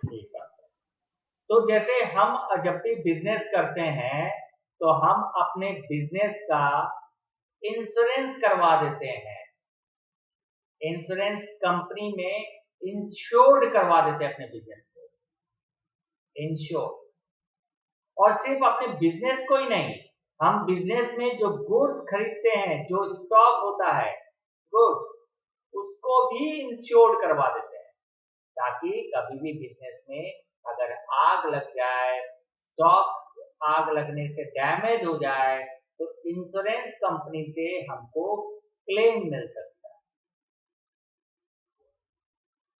ठीक बात है। तो जैसे हम जब भी बिजनेस करते हैं तो हम अपने बिजनेस का इंश्योरेंस करवा देते हैं, इंश्योरेंस कंपनी में इंश्योर्ड करवा देते हैं अपने बिजनेस को, इंश्योर। और सिर्फ अपने बिजनेस को ही नहीं, हम बिजनेस में जो गुड्स खरीदते हैं, जो स्टॉक होता है गुड्स, उसको भी इंश्योर्ड करवा देते हैं, ताकि कभी भी बिजनेस में अगर आग लग जाए, स्टॉक आग लगने से डैमेज हो जाए तो इंश्योरेंस कंपनी से हमको क्लेम मिल सकता है।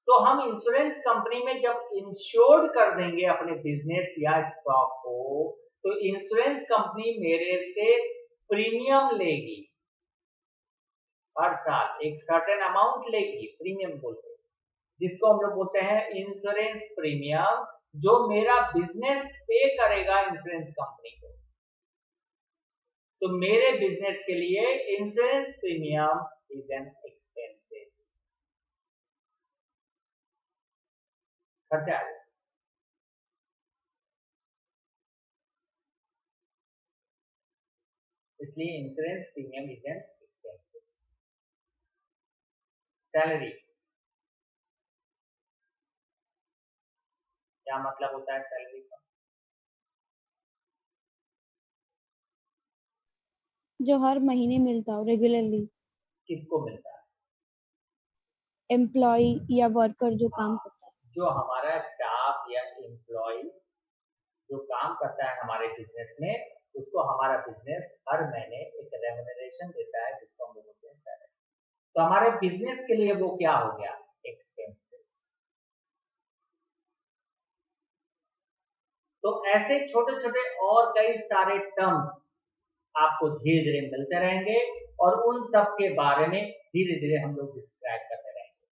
तो हम इंश्योरेंस कंपनी में जब इंश्योर्ड कर देंगे अपने बिजनेस या स्टॉक को, तो इंश्योरेंस कंपनी मेरे से प्रीमियम लेगी, हर साल एक सर्टेन अमाउंट लेगी, प्रीमियम बोलते हैं, जिसको हम लोग बोलते हैं इंश्योरेंस प्रीमियम, जो मेरा बिजनेस पे करेगा इंश्योरेंस कंपनी को। तो मेरे बिजनेस के लिए insurance premium is an expensive, खर्चा है। इसलिए insurance premium is an expensive. Salary, क्या मतलब होता है सैलरी का? जो हर महीने मिलता हो रेगुलरली, किसको मिलता है? एम्प्लॉय या वर्कर जो काम करता है। जो हमारा स्टाफ या एम्प्लॉय जो काम करता है हमारे बिजनेस में, उसको हमारा बिजनेस हर महीने एक रेम्यूनरेशन देता है, जिसको हम लोग बोलते हैं सैलरी। तो हमारे बिजनेस के लिए वो क्या हो गया? एक्सपेंसेस। तो ऐसे छोटे छोटे और कई सारे टर्म्स आपको धीरे धीरे मिलते रहेंगे और उन सब के बारे में धीरे धीरे हम लोग डिस्क्राइब करते रहेंगे,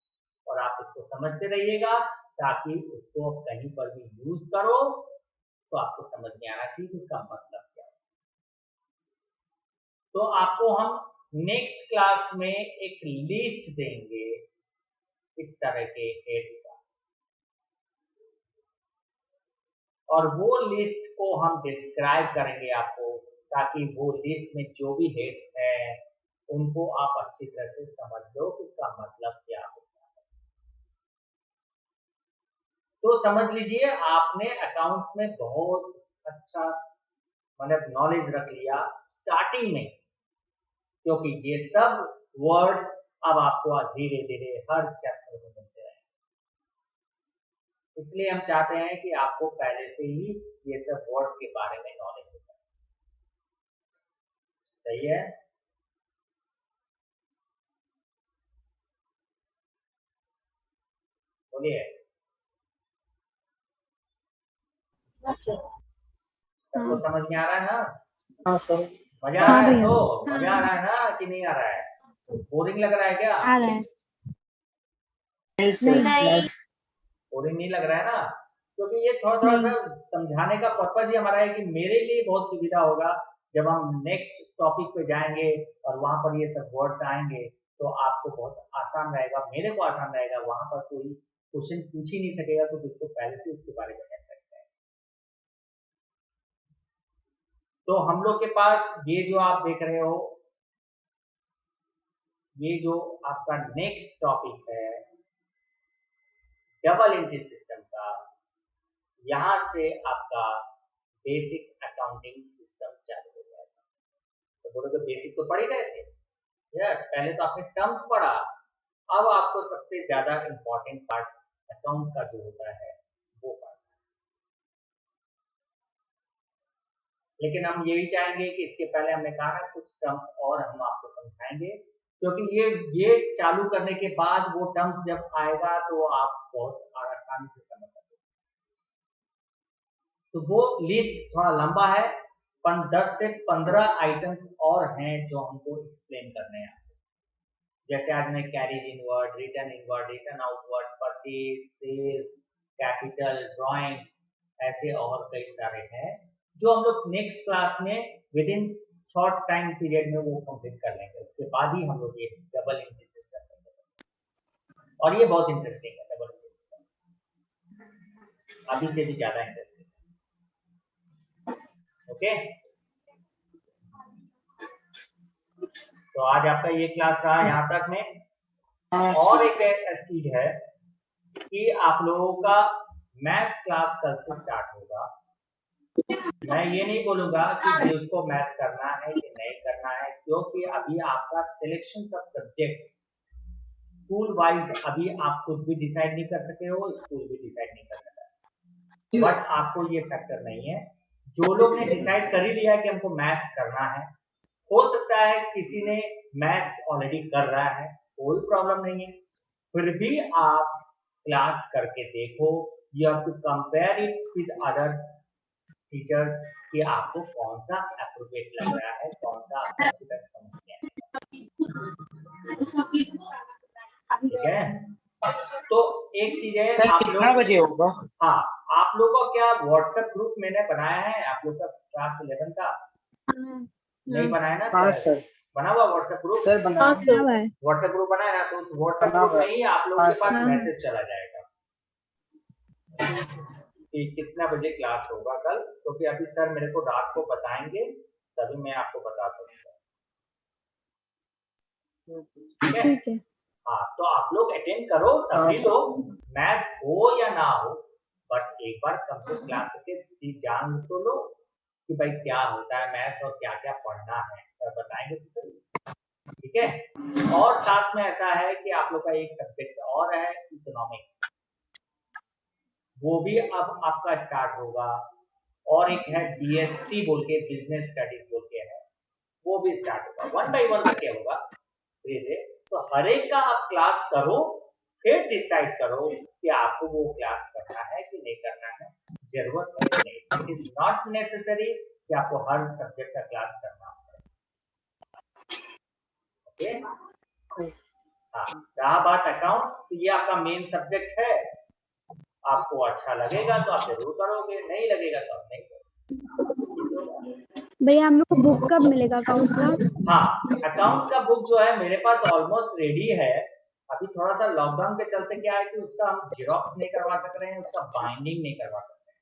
और आप इसको समझते रहिएगा, ताकि उसको कहीं पर भी यूज करो तो आपको समझ में आना चाहिए कि उसका मतलब क्या है। तो आपको हम नेक्स्ट क्लास में एक लिस्ट देंगे इस तरह के हेड्स का, और वो लिस्ट को हम डिस्क्राइब करेंगे आपको, ताकि वो लिस्ट में जो भी हेड्स हैं उनको आप अच्छी तरह से समझ लो कि उसका मतलब क्या होता है। तो समझ लीजिए आपने अकाउंट्स में बहुत अच्छा मतलब नॉलेज रख लिया स्टार्टिंग में, क्योंकि ये सब वर्ड्स अब आपको धीरे धीरे हर चैप्टर में मिलते रहेंगे। इसलिए हम चाहते हैं कि आपको पहले से ही ये सब वर्ड्स के बारे में नॉलेज हो जाए। सही है? बोलिए। हाँ सर। सबको समझ में आ रहा है ना? हाँ सर। मजा आ रहा है? भैया। तो मजा आ रहा है ना कि नहीं आ रहा है? बोरिंग लग रहा है क्या? आ रहा है। नहीं। बोरिंग नहीं लग रहा है ना? क्योंकि ये थोड़ा थोड़ा सा समझाने का पर्पज ही हमारा है कि मेरे लिए बहुत सुविधा होगा जब हम नेक्स्ट टॉपिक पे जाएंगे और वहां पर ये सब वर्ड्स आएंगे, तो आपको बहुत आसान रहेगा, मेरे को आसान रहेगा, वहां पर कोई क्वेश्चन पूछ ही नहीं सकेगा तो उसको पहले से उसके बारे में पता है। तो हम लोग के पास ये जो आप देख रहे हो, ये जो आपका नेक्स्ट टॉपिक है डबल एंट्री सिस्टम का, यहां से आपका बेसिक अकाउंटिंग सिस्टम चालू हो जाएगा। तो बोलोगे बेसिक तो पढ़ ही रहे थे, यस, पहले तो आपने टर्म्स पढ़ा, अब आपको सबसे ज्यादा इंपॉर्टेंट पार्ट अकाउंट्स का जो होता है वो पढ़ना। लेकिन हम ये भी चाहेंगे कि इसके पहले हमने कहा ना कुछ टर्म्स और हम आपको समझाएंगे, क्योंकि ये चालू करने के बाद वो टर्म्स जब आएगा तो आप बहुत आसानी से समझ सकते। तो वो लिस्ट थोड़ा लंबा है, पर 10 से 15 आइटम्स और हैं जो हमको एक्सप्लेन करने हैं। जैसे आज मैं carriage inward, return inward, return outward, purchase, sales, capital, drawings, ऐसे और कई सारे हैं जो हम लोग नेक्स्ट क्लास में within short time period में वो कंप्लीट कर लेंगे, उसके बाद ही हम लोग ये डबल एंट्री सिस्टम करेंगे। और ये बहुत इंटरेस्टिंग है, डबल एंट्री सिस्टम अभी से भी ज्यादा इंटरेस्टिंग है। ओके, तो आज आपका ये क्लास रहा यहाँ तक में। और एक चीज है कि आप लोगों का मैथ्स क्लास कल से स्टार्ट होगा। मैं ये नहीं बोलूंगा कि जिसको मैथ्स करना है कि नहीं करना है, क्योंकि अभी आपका selection of subject school wise अभी आप खुद भी डिसाइड नहीं कर सके हो, स्कूल भी डिसाइड नहीं कर सका है, बट आपको ये फैक्टर नहीं है। जो लोग ने डिसाइड कर ही लिया कि हमको मैथ्स करना है, हो सकता है किसी ने मैथ्स ऑलरेडी कर रहा है, कोई प्रॉब्लम नहीं है, फिर भी आप क्लास करके देखो। You have to compare it with other teachers कि आपको कौन सा एप्रोप्रिएट लग रहा है, कौन सा आपको अच्छी तरह समझ में आएगा। ठीक है, तो एक चीज है, सर आप कितना लोग, बजे होगा? हाँ, आप लोगों का क्या व्हाट्सएप ग्रुप मैंने बनाया है आप लोग का क्लास 11 का? नहीं बनाया ना? हाँ सर, बना हुआ व्हाट्सएप ग्रुप? सर बना हाँ सर, व्हाट्सएप ग्रुप बनाया ना, तो उस व्हाट्सएप ग्रुप में ही आप लोगों के पास हाँ। मैसेज चला जाएगा कि कितना बजे क्लास होगा कल, क्योंकि अभी सर मेरे को रात को बताएंगे, तभी मैं आपको बता सकूंगा। ठीक है? ठीक है। हाँ, तो आप लोग अटेंड करो सभी लोग, मैथ्स हो या ना हो, बट एक बार कम से क्लास के जान तो लो कि भाई क्या होता है मैथ्स और क्या क्या पढ़ना है, सर बताएंगे तो सही। ठीक है, और साथ में ऐसा है कि आप लोग का एक सब्जेक्ट और है इकोनॉमिक्स, वो भी अब आपका स्टार्ट होगा, और एक है BST बोल के, बिजनेस स्टडीज बोल के है, वो भी स्टार्ट होगा। 1 बाय 1 करके होगा धीरे धीरे, तो हर एक का आप क्लास करो, फिर डिसाइड करो कि आपको वो क्लास करना है कि नहीं करना है, जरूरत है कि नहीं। इट इज नॉट नेसेसरी कि आपको हर सब्जेक्ट का क्लास करना पड़े। ओके, हाँ, रहा बात अकाउंट्स, तो ये आपका मेन सब्जेक्ट है, आपको अच्छा लगेगा तो आप जरूर करोगे, नहीं लगेगा तो आप नहीं करोगे। भैया हम लोग को बुक कब मिलेगा अकाउंट का? हाँ, अकाउंट्स का बुक जो है मेरे पास ऑलमोस्ट रेडी है। अभी थोड़ा सा लॉकडाउन के चलते क्या है कि उसका हम जेरोक्स नहीं करवा सक रहे हैं, उसका बाइंडिंग नहीं करवा सकते हैं,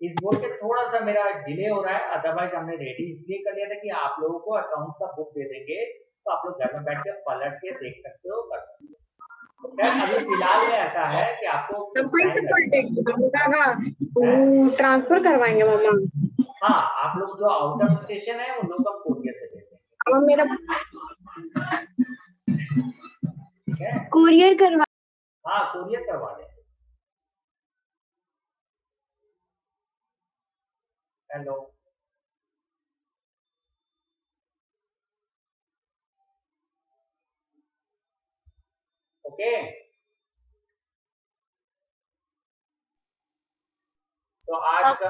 इस बोल के थोड़ा सा मेरा डिले हो रहा है। अदरवाइज हमने रेडी इसलिए कर लिया था कि आप लोगों को अकाउंट्स का बुक दे देंगे, तो आप लोग घर में बैठ के पलट के देख सकते हो, कर सकते हो। अभी फिलहाल में ऐसा है कि आपको ट्रांसफर करवाएंगे मम्मा। हाँ, आप लोग जो आउट ऑफ स्टेशन है उन लोग का कोरियर से भेज देंगे। अब मेरा ठीक है, कुरियर करवा। हाँ, कोरियर करवा देंगे। हेलो, ओके, तो आज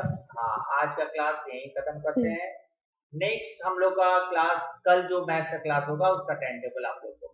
का क्लास यहीं खत्म करते हैं। नेक्स्ट हम लोग का क्लास कल जो मैथ्स का क्लास होगा उसका टाइम टेबल आप लोग को